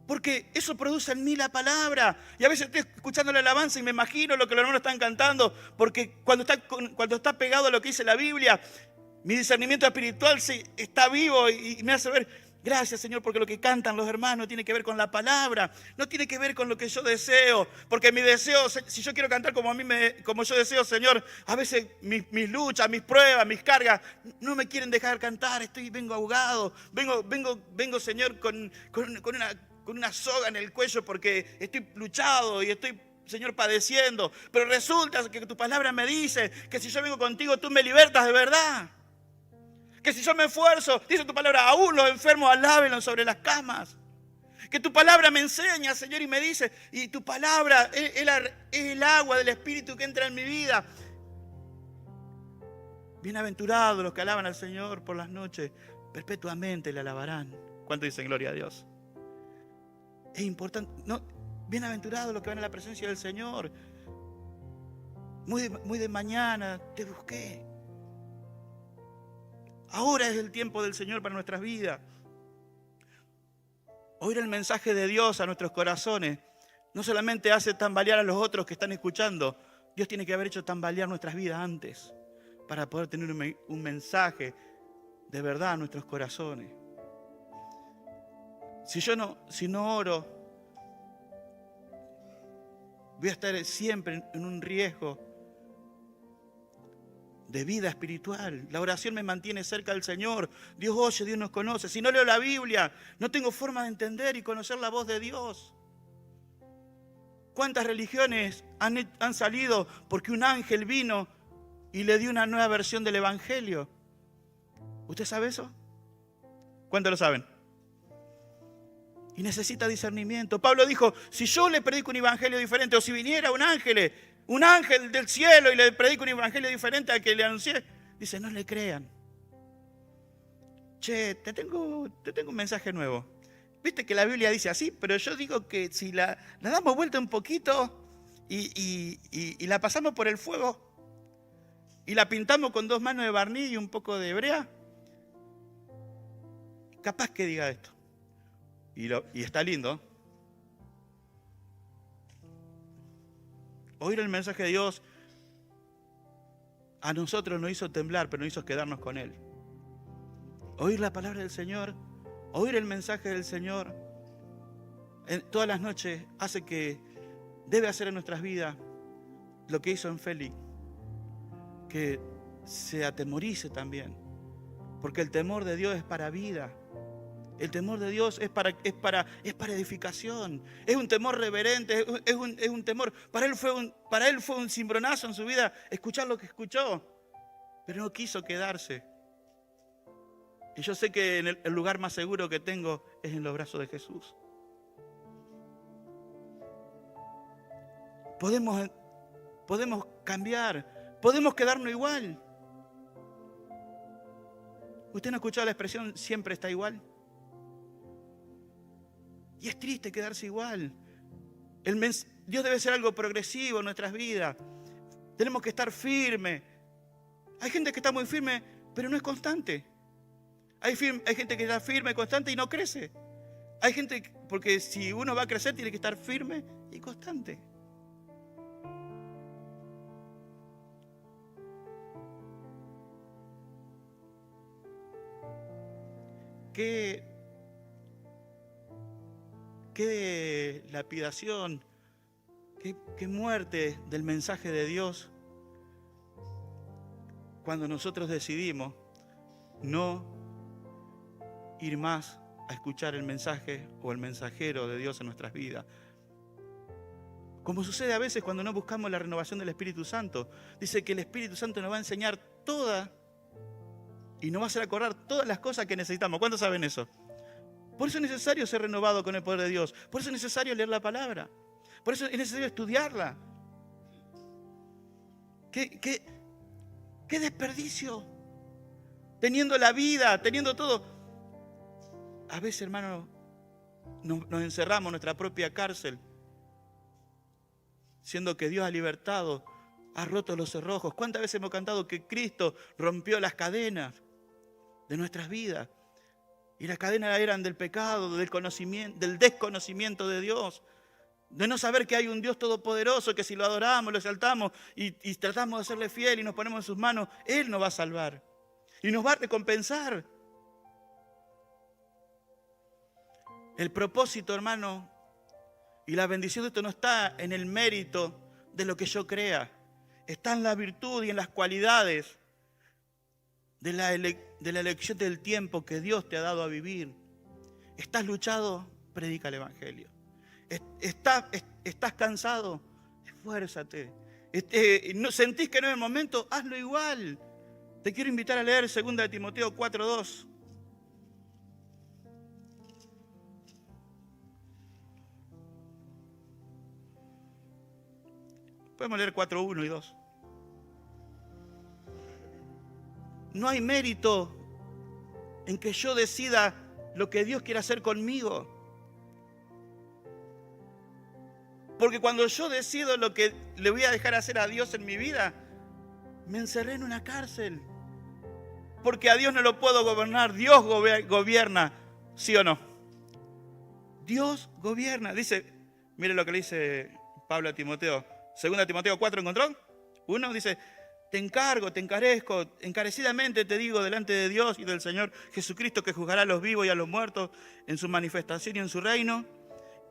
S1: Porque eso produce en mí la palabra. Y a veces estoy escuchando la alabanza y me imagino lo que los hermanos están cantando. Porque cuando está pegado a lo que dice la Biblia, mi discernimiento espiritual está vivo y me hace ver, gracias Señor, porque lo que cantan los hermanos tiene que ver con la palabra. No tiene que ver con lo que yo deseo. Porque mi deseo, si yo quiero cantar como yo deseo, Señor, a veces mis luchas, mis pruebas, mis cargas, no me quieren dejar cantar. Vengo ahogado. Vengo Señor, con una soga en el cuello porque estoy luchado y estoy, Señor, padeciendo. Pero resulta que tu palabra me dice que si yo vengo contigo, tú me libertas de verdad. Que si yo me esfuerzo, dice tu palabra, aún los enfermos alábenlo sobre las camas. Que tu palabra me enseña, Señor, y me dice, y tu palabra es el agua del Espíritu que entra en mi vida. Bienaventurados los que alaban al Señor por las noches, perpetuamente le alabarán. ¿Cuánto dicen gloria a Dios? Es importante, no, bienaventurados los que van a la presencia del Señor. Muy de mañana te busqué. Ahora es el tiempo del Señor para nuestras vidas. Oír el mensaje de Dios a nuestros corazones no solamente hace tambalear a los otros que están escuchando. Dios tiene que haber hecho tambalear nuestras vidas antes para poder tener un mensaje de verdad a nuestros corazones. Si no oro, voy a estar siempre en un riesgo de vida espiritual. La oración me mantiene cerca del Señor. Dios oye, Dios nos conoce. Si no leo la Biblia, no tengo forma de entender y conocer la voz de Dios. ¿Cuántas religiones han salido porque un ángel vino y le dio una nueva versión del Evangelio? ¿Usted sabe eso? ¿Cuántos lo saben? Y necesita discernimiento. Pablo dijo, si yo le predico un evangelio diferente, o si viniera un ángel del cielo y le predico un evangelio diferente al que le anuncié, dice, no le crean. Che, te tengo un mensaje nuevo. Viste que la Biblia dice así, pero yo digo que si la damos vuelta un poquito y la pasamos por el fuego y la pintamos con 2 manos de barniz y un poco de brea, capaz que diga esto. Y está lindo. Oír el mensaje de Dios a nosotros nos hizo temblar, pero nos hizo quedarnos con Él. Oír la palabra del Señor, oír el mensaje del Señor, todas las noches hace que debe hacer en nuestras vidas lo que hizo en Félix, que se atemorice también, porque el temor de Dios es para vida. El temor de Dios es para edificación. Es un temor reverente, es un temor. Para él fue un cimbronazo en su vida escuchar lo que escuchó, pero no quiso quedarse. Y yo sé que el lugar más seguro que tengo es en los brazos de Jesús. podemos cambiar, podemos quedarnos igual. ¿Usted no ha escuchado la expresión siempre está igual? Y es triste quedarse igual. Dios debe ser algo progresivo en nuestras vidas. Tenemos que estar firmes. Hay gente que está muy firme, pero no es constante. Hay gente que está firme, constante y no crece. Hay gente, porque si uno va a crecer, tiene que estar firme y constante. Qué lapidación, qué muerte del mensaje de Dios cuando nosotros decidimos no ir más a escuchar el mensaje o el mensajero de Dios en nuestras vidas. Como sucede a veces cuando no buscamos la renovación del Espíritu Santo. Dice que el Espíritu Santo nos va a enseñar y nos va a hacer acordar todas las cosas que necesitamos. ¿Cuántos saben eso? Por eso es necesario ser renovado con el poder de Dios. Por eso es necesario leer la palabra. Por eso es necesario estudiarla. ¿Qué desperdicio? Teniendo la vida, teniendo todo. A veces, hermano, nos encerramos en nuestra propia cárcel, siendo que Dios ha libertado, ha roto los cerrojos. ¿Cuántas veces hemos cantado que Cristo rompió las cadenas de nuestras vidas? Y las cadenas eran del pecado, del desconocimiento de Dios, de no saber que hay un Dios todopoderoso, que si lo adoramos, lo exaltamos y tratamos de serle fiel y nos ponemos en sus manos, Él nos va a salvar y nos va a recompensar. El propósito, hermano, y la bendición de esto no está en el mérito de lo que yo crea, está en la virtud y en las cualidades de la elección del tiempo que Dios te ha dado a vivir. ¿Estás luchado? Predica el Evangelio. ¿Estás cansado? Esfuérzate. ¿No sentís que no es el momento? Hazlo igual. Te quiero invitar a leer 2 Timoteo 4:2. Podemos leer 4:1 y 2. No hay mérito en que yo decida lo que Dios quiere hacer conmigo. Porque cuando yo decido lo que le voy a dejar hacer a Dios en mi vida, me encerré en una cárcel. Porque a Dios no lo puedo gobernar, Dios gobierna, ¿sí o no? Dios gobierna. Dice, mire lo que le dice Pablo a Timoteo. 2 Timoteo 4, ¿encontró? 1 dice: te encargo, te encarezco, encarecidamente te digo delante de Dios y del Señor Jesucristo, que juzgará a los vivos y a los muertos en su manifestación y en su reino,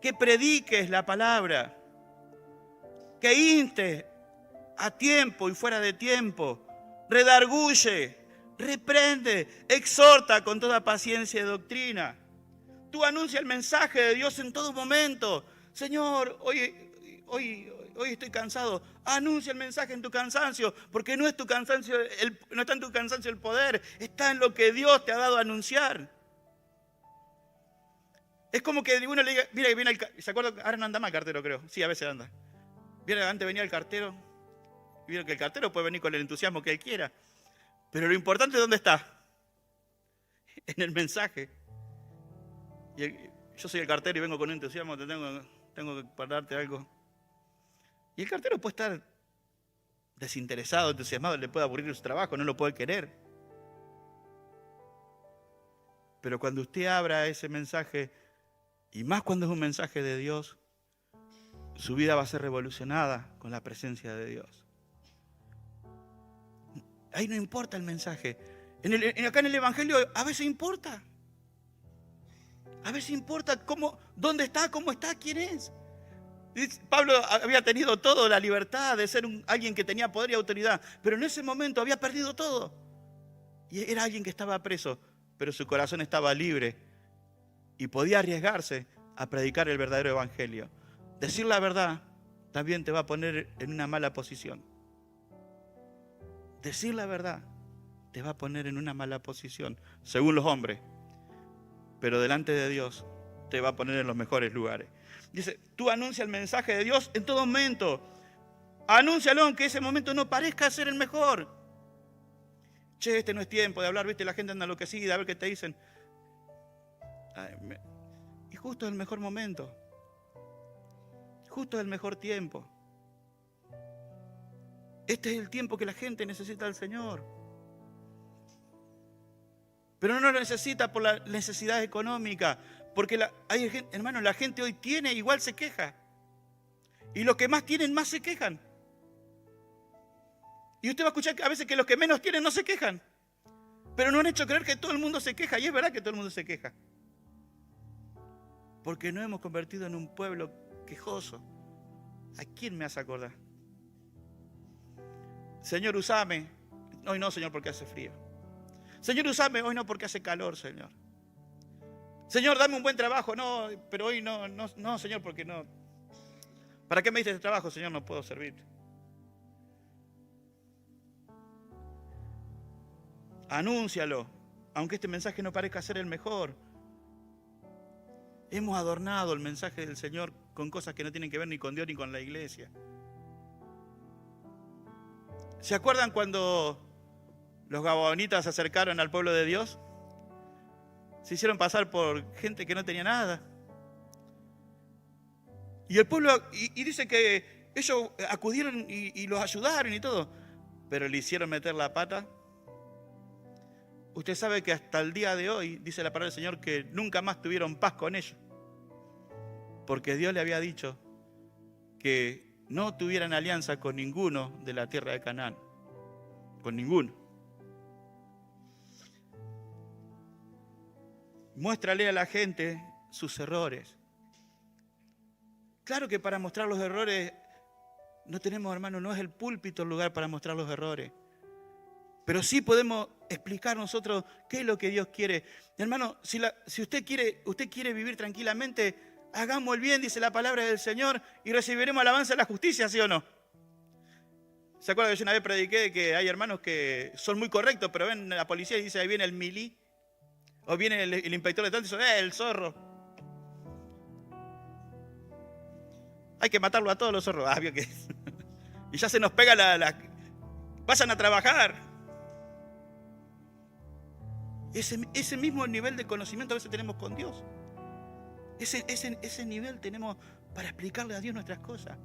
S1: que prediques la palabra, que instes a tiempo y fuera de tiempo, redarguye, reprende, exhorta con toda paciencia y doctrina. Tú anuncia el mensaje de Dios en todo momento. Señor, hoy estoy cansado. Anuncia el mensaje en tu cansancio, porque no es tu cansancio, no está en tu cansancio el poder, está en lo que Dios te ha dado a anunciar. Es como que uno le diga, mira, viene ¿se acuerda? Ahora no anda más el cartero, creo. Sí, a veces anda. Mira, antes venía el cartero. Vieron que el cartero puede venir con el entusiasmo que él quiera. Pero lo importante es dónde está. En el mensaje. Yo soy el cartero y vengo con entusiasmo, tengo que darte algo. Y el cartero puede estar desinteresado, entusiasmado, le puede aburrir su trabajo, no lo puede querer. Pero cuando usted abra ese mensaje, y más cuando es un mensaje de Dios, su vida va a ser revolucionada con la presencia de Dios. Ahí no importa el mensaje. Acá en el Evangelio a veces importa. A veces importa dónde está, cómo está, quién es. Pablo había tenido todo, la libertad de ser alguien que tenía poder y autoridad, pero en ese momento había perdido todo. Y era alguien que estaba preso, pero su corazón estaba libre y podía arriesgarse a predicar el verdadero evangelio. Decir la verdad también te va a poner en una mala posición. Decir la verdad te va a poner en una mala posición, según los hombres, pero delante de Dios te va a poner en los mejores lugares. Dice, tú anuncia el mensaje de Dios en todo momento. Anúncialo aunque ese momento no parezca ser el mejor. Che, este no es tiempo de hablar, viste, la gente anda enloquecida, a ver qué te dicen. Y justo es el mejor momento. Justo es el mejor tiempo. Este es el tiempo que la gente necesita del Señor. Pero no lo necesita por la necesidad económica. Porque hermano, la gente hoy tiene, igual se queja. Y los que más tienen, más se quejan. Y usted va a escuchar a veces que los que menos tienen no se quejan. Pero no han hecho creer que todo el mundo se queja. Y es verdad que todo el mundo se queja. Porque nos hemos convertido en un pueblo quejoso. ¿A quién me hace acordar? Señor, usame. Hoy no, Señor, porque hace frío. Señor, usame. Hoy no, porque hace calor, Señor. Señor, dame un buen trabajo. No, pero hoy no, Señor, porque no. ¿Para qué me diste este trabajo, Señor? No puedo servir. Anúncialo, aunque este mensaje no parezca ser el mejor. Hemos adornado el mensaje del Señor con cosas que no tienen que ver ni con Dios ni con la iglesia. ¿Se acuerdan cuando los gabonitas se acercaron al pueblo de Dios? Se hicieron pasar por gente que no tenía nada. Y el pueblo, y dice que ellos acudieron y los ayudaron y todo, pero le hicieron meter la pata. Usted sabe que hasta el día de hoy, dice la palabra del Señor, que nunca más tuvieron paz con ellos. Porque Dios le había dicho que no tuvieran alianza con ninguno de la tierra de Canaán. Con ninguno. Muéstrale a la gente sus errores. Claro que para mostrar los errores no tenemos, hermano, no es el púlpito el lugar para mostrar los errores. Pero sí podemos explicar nosotros qué es lo que Dios quiere. Hermano, si usted quiere vivir tranquilamente, hagamos el bien, dice la palabra del Señor, y recibiremos alabanza de la justicia, ¿sí o no? ¿Se acuerdan que yo una vez prediqué que hay hermanos que son muy correctos, pero ven a la policía y dice, ahí viene el milí, o viene el inspector de tránsito y dice, el zorro. Hay que matarlo a todos los zorros. Vio que y ya se nos pega vayan a trabajar. Ese mismo nivel de conocimiento a veces tenemos con Dios. Ese nivel tenemos para explicarle a Dios nuestras cosas.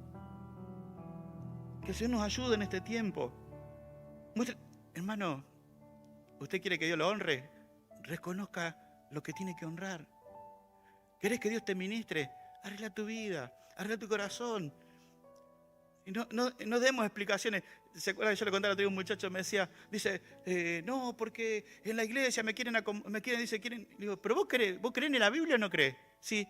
S1: Que el Señor nos ayude en este tiempo. Hermano, ¿usted quiere que Dios lo honre? Reconozca lo que tiene que honrar. ¿Querés que Dios te ministre? Arregla tu vida, arregla tu corazón. Y no demos explicaciones. ¿Se acuerdan que yo le contaba a un muchacho? Me decía, no, porque en la iglesia me quieren, quieren. Le digo, pero ¿vos creés en la Biblia o no creés? Sí.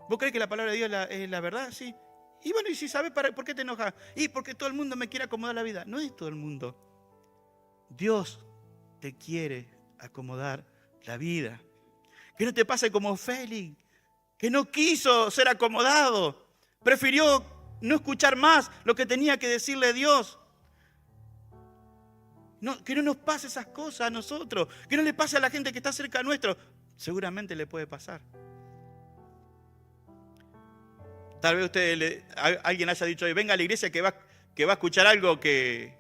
S1: ¿Vos creés que la palabra de Dios es la verdad? Sí. Y bueno, y si sabes, ¿por qué te enojas? Y porque todo el mundo me quiere acomodar la vida. No es todo el mundo. Dios te quiere acomodar la vida. Que no te pase como Félix, que no quiso ser acomodado. Prefirió no escuchar más lo que tenía que decirle Dios. Que no nos pase esas cosas a nosotros. Que no le pase a la gente que está cerca nuestro. Seguramente le puede pasar. Tal vez alguien haya dicho hoy, venga a la iglesia que va a escuchar algo que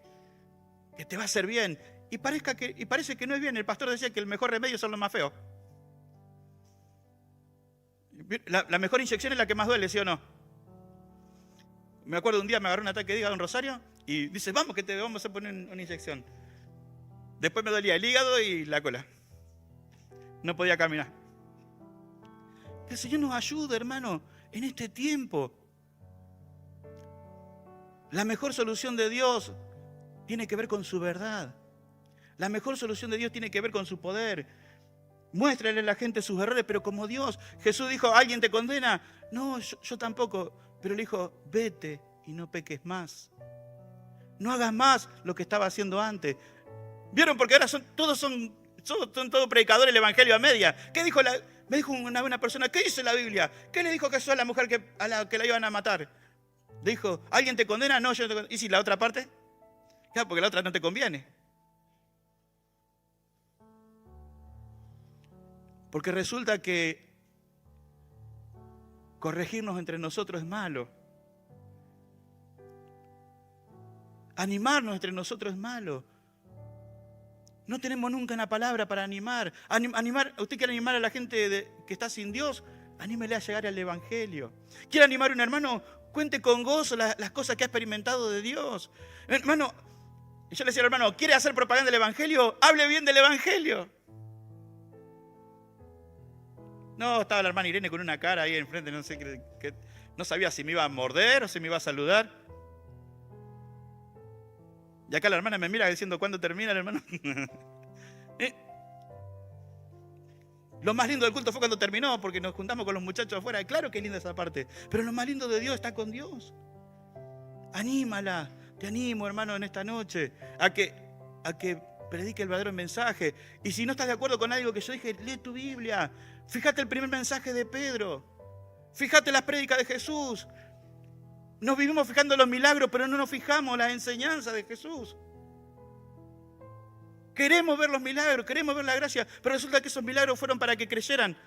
S1: te va a hacer bien. Y parece que no es bien. El pastor decía que el mejor remedio son los más feos. La mejor inyección es la que más duele, ¿sí o no? Me acuerdo un día me agarró un ataque de hígado en Rosario y dice, vamos que te vamos a poner una inyección. Después me dolía el hígado y la cola. No podía caminar. Que el Señor nos ayude, hermano, en este tiempo. La mejor solución de Dios tiene que ver con su verdad. La mejor solución de Dios tiene que ver con su poder. Muéstrale a la gente sus errores, pero como Dios. Jesús dijo, ¿alguien te condena? No, yo tampoco. Pero le dijo, vete y no peques más. No hagas más lo que estaba haciendo antes. ¿Vieron? Porque ahora todos son predicadores del evangelio a media. ¿Qué dijo me dijo una persona, ¿qué dice la Biblia? ¿Qué le dijo Jesús a la mujer a la que la iban a matar? Le dijo, ¿alguien te condena? No, yo no te condeno. ¿Y si la otra parte? Claro, porque la otra no te conviene. Porque resulta que Corregirnos entre nosotros es malo. Animarnos entre nosotros es malo. No tenemos nunca una palabra para animar. ¿Usted quiere animar a la gente que está sin Dios? Anímele a llegar al Evangelio. ¿Quiere animar a un hermano? Cuente con gozo las cosas que ha experimentado de Dios. Hermano, yo le decía al hermano, ¿quiere hacer propaganda del Evangelio? Hable bien del Evangelio. No, estaba la hermana Irene con una cara ahí enfrente, no sé qué, no sabía si me iba a morder o si me iba a saludar. Y acá la hermana me mira diciendo, ¿cuándo termina el hermano? Lo más lindo del culto fue cuando terminó, porque nos juntamos con los muchachos afuera. Claro que es linda esa parte, pero lo más lindo de Dios está con Dios. Anímala, te animo, hermano, en esta noche, a que predique el verdadero mensaje. Y si no estás de acuerdo con algo que yo dije, lee tu Biblia. Fíjate el primer mensaje de Pedro. Fíjate las prédicas de Jesús. Nos vivimos fijando los milagros, pero no nos fijamos las enseñanzas de Jesús. Queremos ver los milagros, queremos ver la gracia, pero resulta que esos milagros fueron para que creyeran.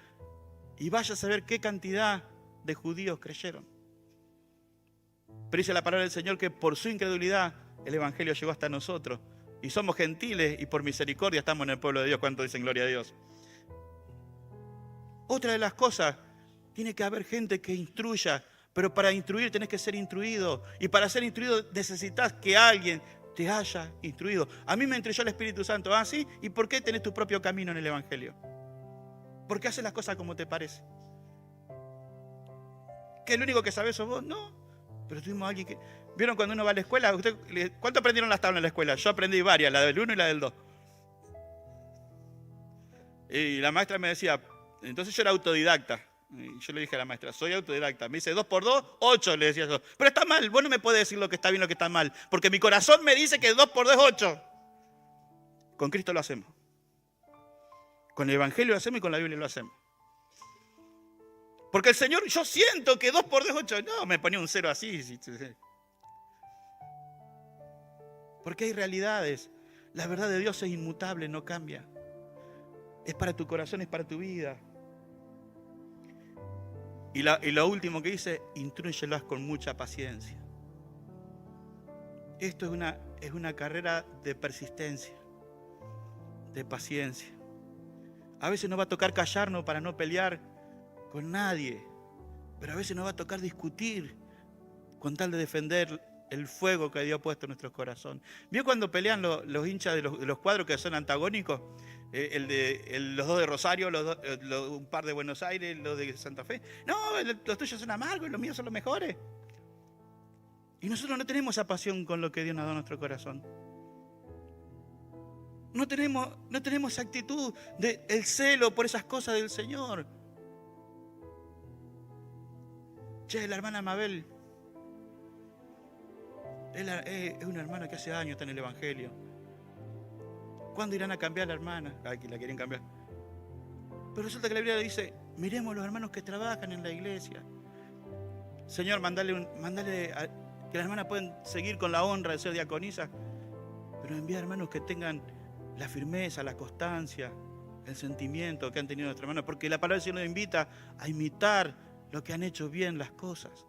S1: Y vaya a saber qué cantidad de judíos creyeron. Pero dice la palabra del Señor que por su incredulidad el Evangelio llegó hasta nosotros. Y somos gentiles y por misericordia estamos en el pueblo de Dios. ¿Cuánto dicen gloria a Dios? Otra de las cosas, tiene que haber gente que instruya, pero para instruir tenés que ser instruido. Y para ser instruido necesitas que alguien te haya instruido. A mí me instruyó el Espíritu Santo. ¿Ah, sí? ¿Y por qué tenés tu propio camino en el Evangelio? ¿Por qué haces las cosas como te parece? ¿Que el único que sabés sos vos? No. Pero tuvimos a alguien que... ¿Vieron cuando uno va a la escuela? ¿Cuánto aprendieron las tablas en la escuela? Yo aprendí varias, la del 1 y la del 2. Y la maestra me decía, entonces yo era autodidacta. Y yo le dije a la maestra, soy autodidacta. Me dice, 2 por 2, 8, le decía yo. Pero está mal, vos no me podés decir lo que está bien o lo que está mal, porque mi corazón me dice que 2 por 2 es 8. Con Cristo lo hacemos. Con el Evangelio lo hacemos y con la Biblia lo hacemos. Porque el Señor, yo siento que 2 por 2 es 8. No, me ponía un 0 así. Porque hay realidades. La verdad de Dios es inmutable, no cambia. Es para tu corazón, es para tu vida. Y lo último que dice, instrúyelas con mucha paciencia. Esto es una carrera de persistencia, de paciencia. A veces nos va a tocar callarnos para no pelear con nadie, pero a veces nos va a tocar discutir con tal de defender el fuego que Dios ha puesto en nuestro corazón. ¿Vio cuando pelean los hinchas de los cuadros que son antagónicos? Los dos de Rosario, un par de Buenos Aires, los de Santa Fe. No, los tuyos son amargos y los míos son los mejores. Y nosotros no tenemos esa pasión con lo que Dios nos da a nuestro corazón. No tenemos esa actitud del celo por esas cosas del Señor. Che, la hermana Mabel es una hermana que hace años está en el Evangelio. ¿Cuándo irán a cambiar la hermana? Aquí la quieren cambiar. Pero resulta que la Biblia dice, miremos los hermanos que trabajan en la iglesia. Señor, mandale que las hermanas puedan seguir con la honra de ser diaconisas, pero envía hermanos que tengan la firmeza, la constancia, el sentimiento que han tenido nuestros hermanos, porque la palabra del Señor nos invita a imitar lo que han hecho bien las cosas.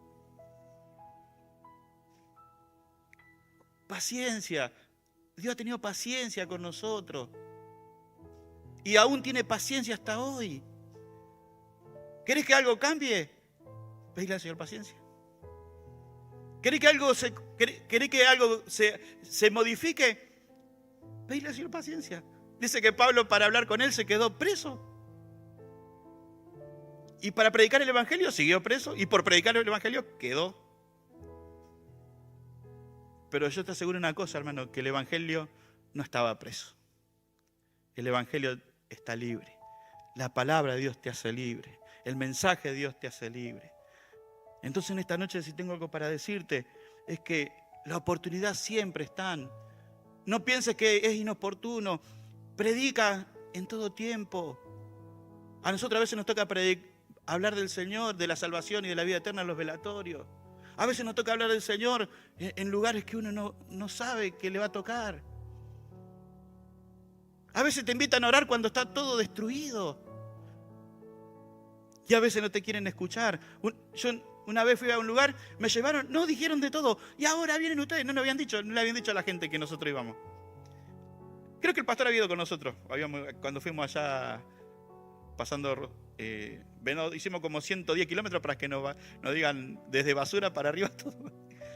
S1: Paciencia. Dios ha tenido paciencia con nosotros. Y aún tiene paciencia hasta hoy. ¿Querés que algo cambie? Pedile al Señor paciencia. ¿Querés que algo se modifique? Pedile al Señor paciencia. Dice que Pablo, para hablar con él, se quedó preso. Y para predicar el Evangelio siguió preso. Y por predicar el Evangelio quedó. Pero yo te aseguro una cosa, hermano, que el Evangelio no estaba preso. El Evangelio está libre. La palabra de Dios te hace libre. El mensaje de Dios te hace libre. Entonces en esta noche, si tengo algo para decirte, es que la oportunidad siempre está. No pienses que es inoportuno. Predica en todo tiempo. A nosotros a veces nos toca hablar del Señor, de la salvación y de la vida eterna en los velatorios. A veces nos toca hablar del Señor en lugares que uno no sabe que le va a tocar. A veces te invitan a orar cuando está todo destruido. Y a veces no te quieren escuchar. Yo una vez fui a un lugar, me llevaron, no, dijeron de todo. Y ahora vienen ustedes, no le habían dicho a la gente que nosotros íbamos. Creo que el pastor había ido con nosotros. Cuando fuimos allá pasando, hicimos como 110 kilómetros para que nos digan desde basura para arriba todo.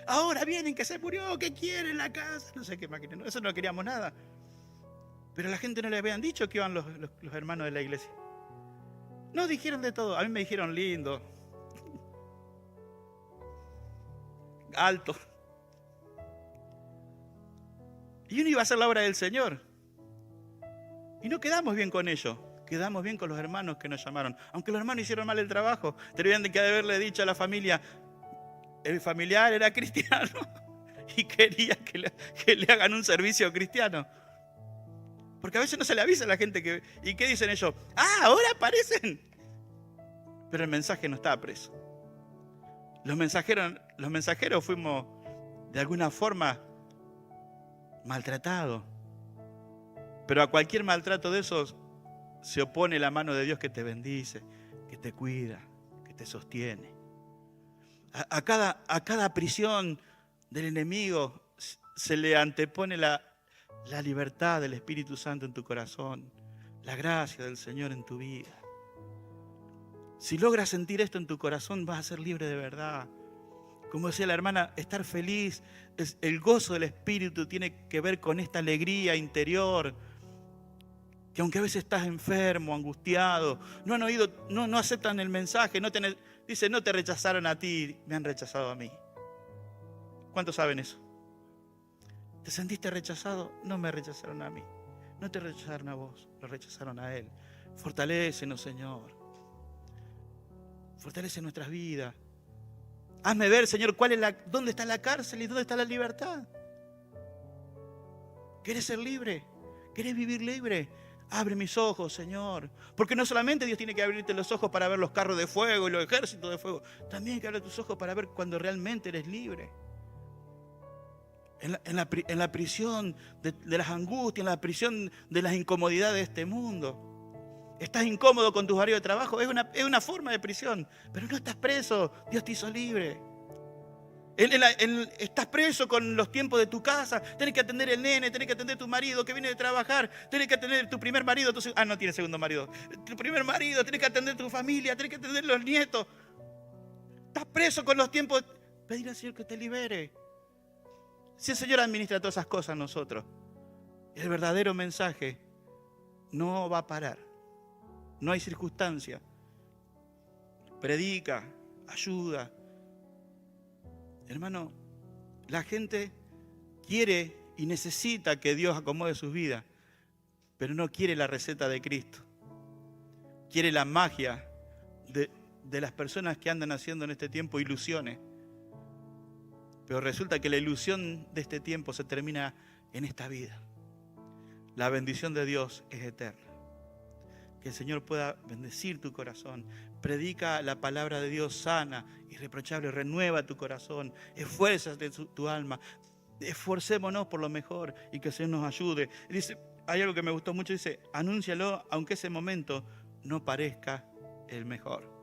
S1: Ahora vienen que se murió, que quieren la casa, no sé qué máquina. No, eso no queríamos nada. Pero a la gente no le habían dicho que iban los hermanos de la iglesia. No, dijeron de todo. A mí me dijeron lindo, alto. Y uno iba a hacer la obra del Señor. Y no quedamos bien con ellos. Quedamos bien con los hermanos que nos llamaron. Aunque los hermanos hicieron mal el trabajo. Tendrían que haberle dicho a la familia, el familiar era cristiano y quería que le hagan un servicio cristiano. Porque a veces no se le avisa a la gente que... ¿Y qué dicen ellos? ¡Ah, ahora aparecen! Pero el mensaje no está preso. Los mensajeros fuimos de alguna forma maltratados. Pero a cualquier maltrato de esos se opone la mano de Dios que te bendice, que te cuida, que te sostiene. A cada prisión del enemigo se le antepone la libertad del Espíritu Santo en tu corazón, la gracia del Señor en tu vida. Si logras sentir esto en tu corazón, vas a ser libre de verdad. Como decía la hermana, estar feliz, el gozo del Espíritu tiene que ver con esta alegría interior, que aunque a veces estás enfermo, angustiado, no han oído, no aceptan el mensaje, dice, no te rechazaron a ti, me han rechazado a mí. ¿Cuántos saben eso? ¿Te sentiste rechazado? No me rechazaron a mí. No te rechazaron a vos, lo rechazaron a Él. Fortalécenos, Señor. Fortalece nuestras vidas. Hazme ver, Señor, dónde está la cárcel y dónde está la libertad. ¿Querés ser libre? ¿Querés vivir libre? Abre mis ojos, Señor. Porque no solamente Dios tiene que abrirte los ojos para ver los carros de fuego y los ejércitos de fuego. También hay que abrir tus ojos para ver cuando realmente eres libre. En la prisión de las angustias, en la prisión de las incomodidades de este mundo. Estás incómodo con tu horario de trabajo, es una forma de prisión, pero no estás preso, Dios te hizo libre. Estás preso con los tiempos de tu casa, tenés que atender el nene, tenés que atender tu marido que viene de trabajar, tenés que atender tu primer marido, no tiene segundo marido, tu primer marido, tenés que atender tu familia, tenés que atender los nietos. Estás preso con los tiempos, pedir al Señor que te libere. Si el Señor administra todas esas cosas a nosotros, el verdadero mensaje no va a parar. No hay circunstancia. Predica, ayuda. Hermano, la gente quiere y necesita que Dios acomode sus vidas, pero no quiere la receta de Cristo. Quiere la magia de las personas que andan haciendo en este tiempo ilusiones. Pero resulta que la ilusión de este tiempo se termina en esta vida. La bendición de Dios es eterna. Que el Señor pueda bendecir tu corazón. Predica la palabra de Dios sana, irreprochable, renueva tu corazón, esfuérzate tu alma, esforcémonos por lo mejor y que el Señor nos ayude. Dice, hay algo que me gustó mucho, dice, anúncialo aunque ese momento no parezca el mejor.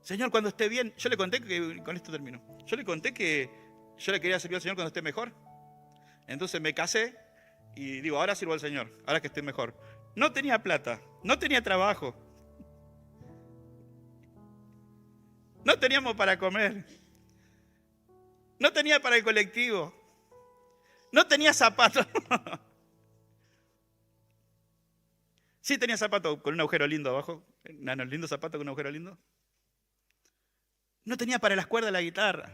S1: Señor, cuando esté bien, yo le conté que, con esto termino, yo le conté que yo le quería servir al Señor cuando esté mejor. Entonces me casé y digo, ahora sirvo al Señor, ahora que estoy mejor. No tenía plata, no tenía trabajo, no teníamos para comer, no tenía para el colectivo, no tenía zapatos. Sí tenía zapatos con un agujero lindo abajo, lindo zapato con un agujero lindo. No tenía para las cuerdas de la guitarra.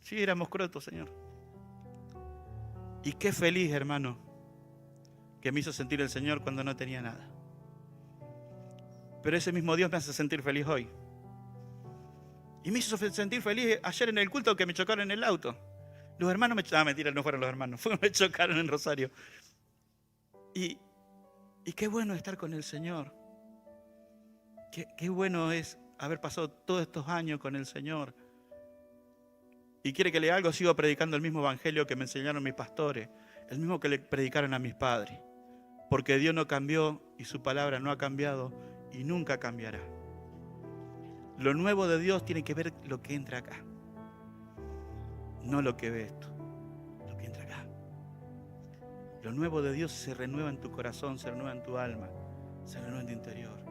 S1: Sí, éramos crotos, Señor. Y qué feliz, hermano, que me hizo sentir el Señor cuando no tenía nada. Pero ese mismo Dios me hace sentir feliz hoy. Y me hizo sentir feliz ayer en el culto que me chocaron en el auto. Los hermanos mentira, no fueron los hermanos, me chocaron en Rosario. Y qué bueno estar con el Señor. Qué bueno es haber pasado todos estos años con el Señor. Y quiere que le diga algo, sigo predicando el mismo evangelio que me enseñaron mis pastores, el mismo que le predicaron a mis padres. Porque Dios no cambió y su palabra no ha cambiado y nunca cambiará. Lo nuevo de Dios tiene que ver lo que entra acá. No lo que ve esto, lo que entra acá. Lo nuevo de Dios se renueva en tu corazón, se renueva en tu alma, se renueva en tu interior.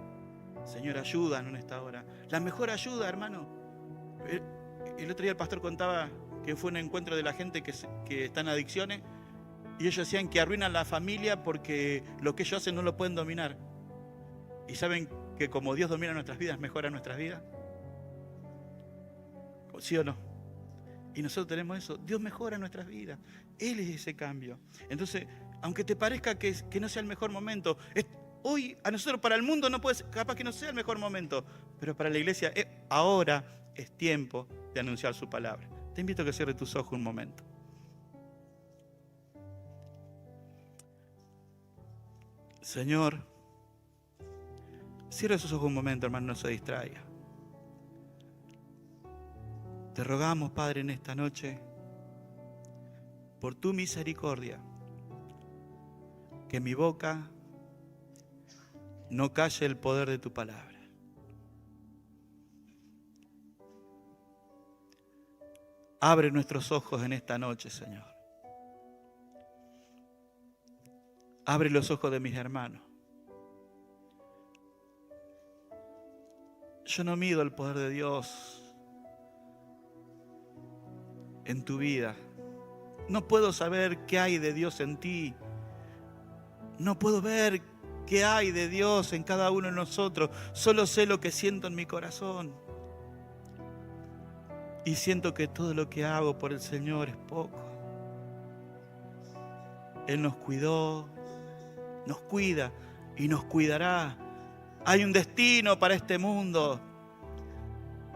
S1: Señor, ayúdanos en esta hora. La mejor ayuda, hermano. El otro día el pastor contaba que fue un encuentro de la gente que está en adicciones y ellos decían que arruinan la familia porque lo que ellos hacen no lo pueden dominar. ¿Y saben que como Dios domina nuestras vidas, mejora nuestras vidas? ¿Sí o no? Y nosotros tenemos eso. Dios mejora nuestras vidas. Él es ese cambio. Entonces, aunque te parezca que no sea el mejor momento, hoy a nosotros, para el mundo, no puede ser, capaz que no sea el mejor momento, pero para la iglesia, ahora es tiempo de anunciar su palabra. Te invito a que cierres tus ojos un momento. Señor, cierra sus ojos un momento, hermano, no se distraiga. Te rogamos, Padre, en esta noche, por tu misericordia, que mi boca no calle el poder de tu palabra. Abre nuestros ojos en esta noche, Señor. Abre los ojos de mis hermanos. Yo no mido el poder de Dios en tu vida. No puedo saber qué hay de Dios en ti. No puedo ver qué hay de Dios en cada uno de nosotros. Solo sé lo que siento en mi corazón. Y siento que todo lo que hago por el Señor es poco. Él nos cuidó, nos cuida y nos cuidará. Hay un destino para este mundo.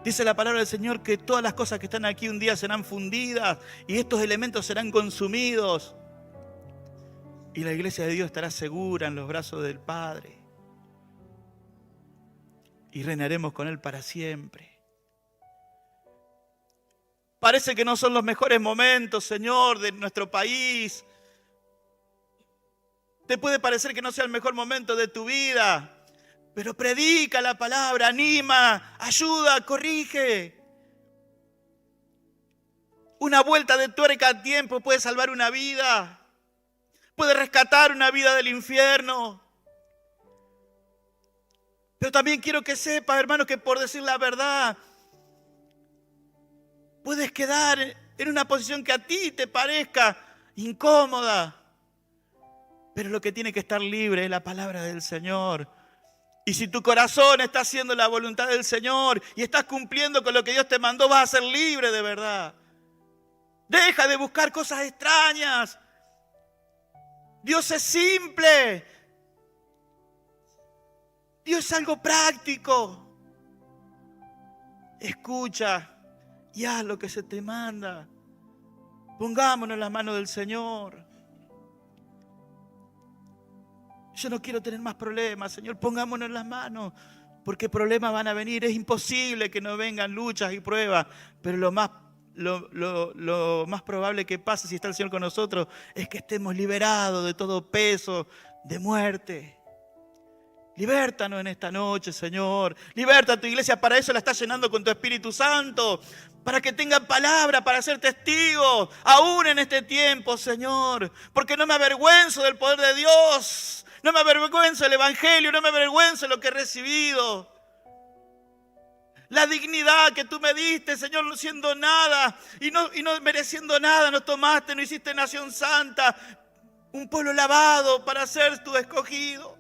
S1: Dice la palabra del Señor que todas las cosas que están aquí un día serán fundidas y estos elementos serán consumidos. Y la iglesia de Dios estará segura en los brazos del Padre. Y reinaremos con Él para siempre. Parece que no son los mejores momentos, Señor, de nuestro país. Te puede parecer que no sea el mejor momento de tu vida. Pero predica la palabra, anima, ayuda, corrige. Una vuelta de tuerca a tiempo puede salvar una vida. Puede rescatar una vida del infierno. Pero también quiero que sepas, hermano, que por decir la verdad, puedes quedar en una posición que a ti te parezca incómoda. Pero lo que tiene que estar libre es la palabra del Señor. Y si tu corazón está haciendo la voluntad del Señor y estás cumpliendo con lo que Dios te mandó, vas a ser libre de verdad. Deja de buscar cosas extrañas. Dios es simple. Dios es algo práctico. Escucha y haz lo que se te manda. Pongámonos en las manos del Señor. Yo no quiero tener más problemas, Señor, pongámonos en las manos, porque problemas van a venir. Es imposible que no vengan luchas y pruebas, pero lo más probable que pase si está el Señor con nosotros es que estemos liberados de todo peso de muerte. Libértanos en esta noche, Señor. Liberta a tu iglesia, para eso la estás llenando con tu Espíritu Santo, para que tengan palabra, para ser testigos, aún en este tiempo, Señor. Porque no me avergüenzo del poder de Dios. No me avergüenzo del Evangelio, no me avergüenzo de lo que he recibido. La dignidad que tú me diste, Señor, no siendo nada y no mereciendo nada, nos tomaste, nos hiciste nación santa, un pueblo lavado para ser tus escogidos.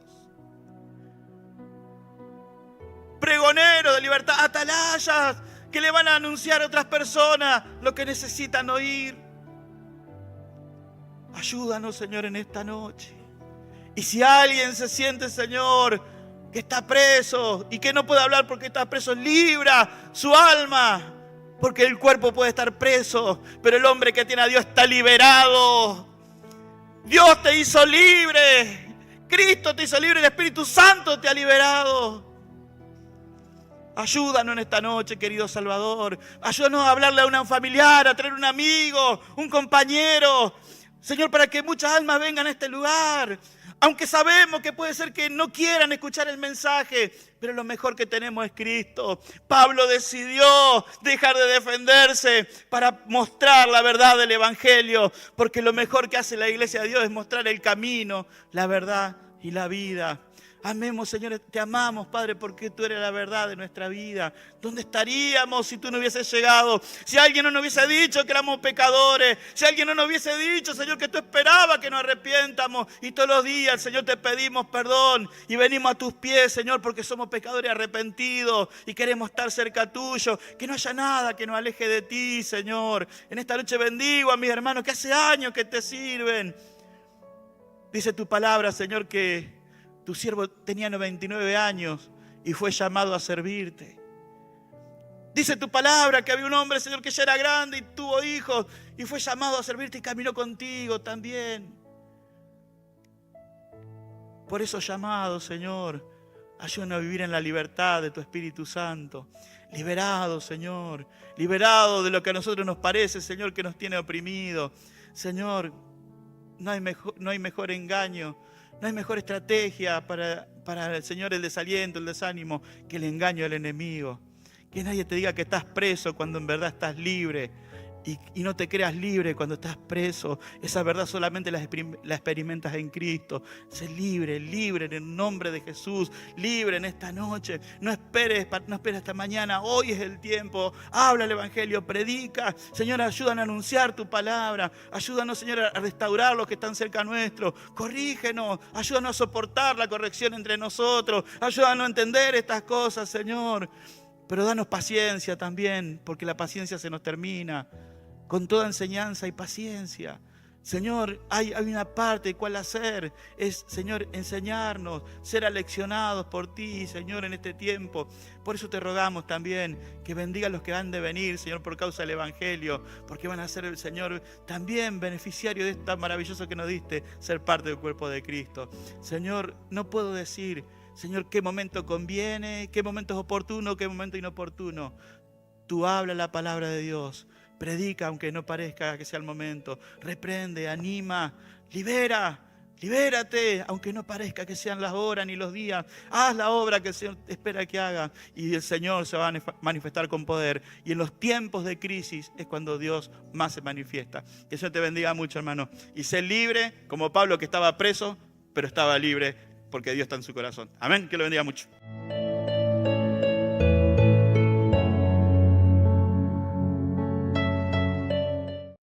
S1: Pregoneros de libertad, atalayas que le van a anunciar a otras personas lo que necesitan oír. Ayúdanos, Señor, en esta noche. Y si alguien se siente, Señor, que está preso y que no puede hablar porque está preso, libra su alma, porque el cuerpo puede estar preso, pero el hombre que tiene a Dios está liberado. Dios te hizo libre, Cristo te hizo libre, el Espíritu Santo te ha liberado. Ayúdanos en esta noche, querido Salvador. Ayúdanos a hablarle a un familiar, a traer un amigo, un compañero. Señor, para que muchas almas vengan a este lugar. Aunque sabemos que puede ser que no quieran escuchar el mensaje, pero lo mejor que tenemos es Cristo. Pablo decidió dejar de defenderse para mostrar la verdad del Evangelio, porque lo mejor que hace la iglesia de Dios es mostrar el camino, la verdad y la vida. Amemos, Señor, te amamos, Padre, porque tú eres la verdad de nuestra vida. ¿Dónde estaríamos si tú no hubieses llegado? Si alguien no nos hubiese dicho que éramos pecadores, si alguien no nos hubiese dicho, Señor, que tú esperabas que nos arrepientamos, y todos los días, Señor, te pedimos perdón y venimos a tus pies, Señor, porque somos pecadores arrepentidos y queremos estar cerca tuyo, que no haya nada que nos aleje de ti, Señor. En esta noche bendigo a mis hermanos que hace años que te sirven. Dice tu palabra, Señor, que tu siervo tenía 99 años y fue llamado a servirte. Dice tu palabra que había un hombre, Señor, que ya era grande y tuvo hijos y fue llamado a servirte y caminó contigo también. Por esos llamados, Señor, ayúdanos a vivir en la libertad de tu Espíritu Santo. Liberado, Señor, liberado de lo que a nosotros nos parece, Señor, que nos tiene oprimidos. Señor, no hay mejor engaño. No hay mejor estrategia para el Señor, el desaliento, el desánimo, que el engaño del enemigo. Que nadie te diga que estás preso cuando en verdad estás libre. Y no te creas libre cuando estás preso. Esa verdad solamente la experimentas en Cristo. Sé libre, libre en el nombre de Jesús. Libre en esta noche. No esperes hasta mañana. Hoy es el tiempo. Habla el Evangelio, predica. Señor, ayúdanos a anunciar tu palabra. Ayúdanos, Señor, a restaurar los que están cerca nuestro. Corrígenos. Ayúdanos a soportar la corrección entre nosotros. Ayúdanos a entender estas cosas, Señor. Pero danos paciencia también, porque la paciencia se nos termina. Con toda enseñanza y paciencia. Señor, hay una parte de cuál hacer. Es, Señor, enseñarnos, ser aleccionados por ti, Señor, en este tiempo. Por eso te rogamos también que bendiga a los que han de venir, Señor, por causa del Evangelio. Porque van a ser, el Señor, también beneficiario de esta maravilloso que nos diste, ser parte del cuerpo de Cristo. Señor, no puedo decir, Señor, qué momento conviene, qué momento es oportuno, qué momento inoportuno. Tú habla la palabra de Dios. Predica aunque no parezca que sea el momento. Reprende, anima, libérate aunque no parezca que sean las horas ni los días. Haz la obra que el Señor espera que haga y el Señor se va a manifestar con poder. Y en los tiempos de crisis es cuando Dios más se manifiesta. Que el Señor te bendiga mucho, hermano. Y sé libre como Pablo, que estaba preso, pero estaba libre porque Dios está en su corazón. Amén. Que lo bendiga mucho.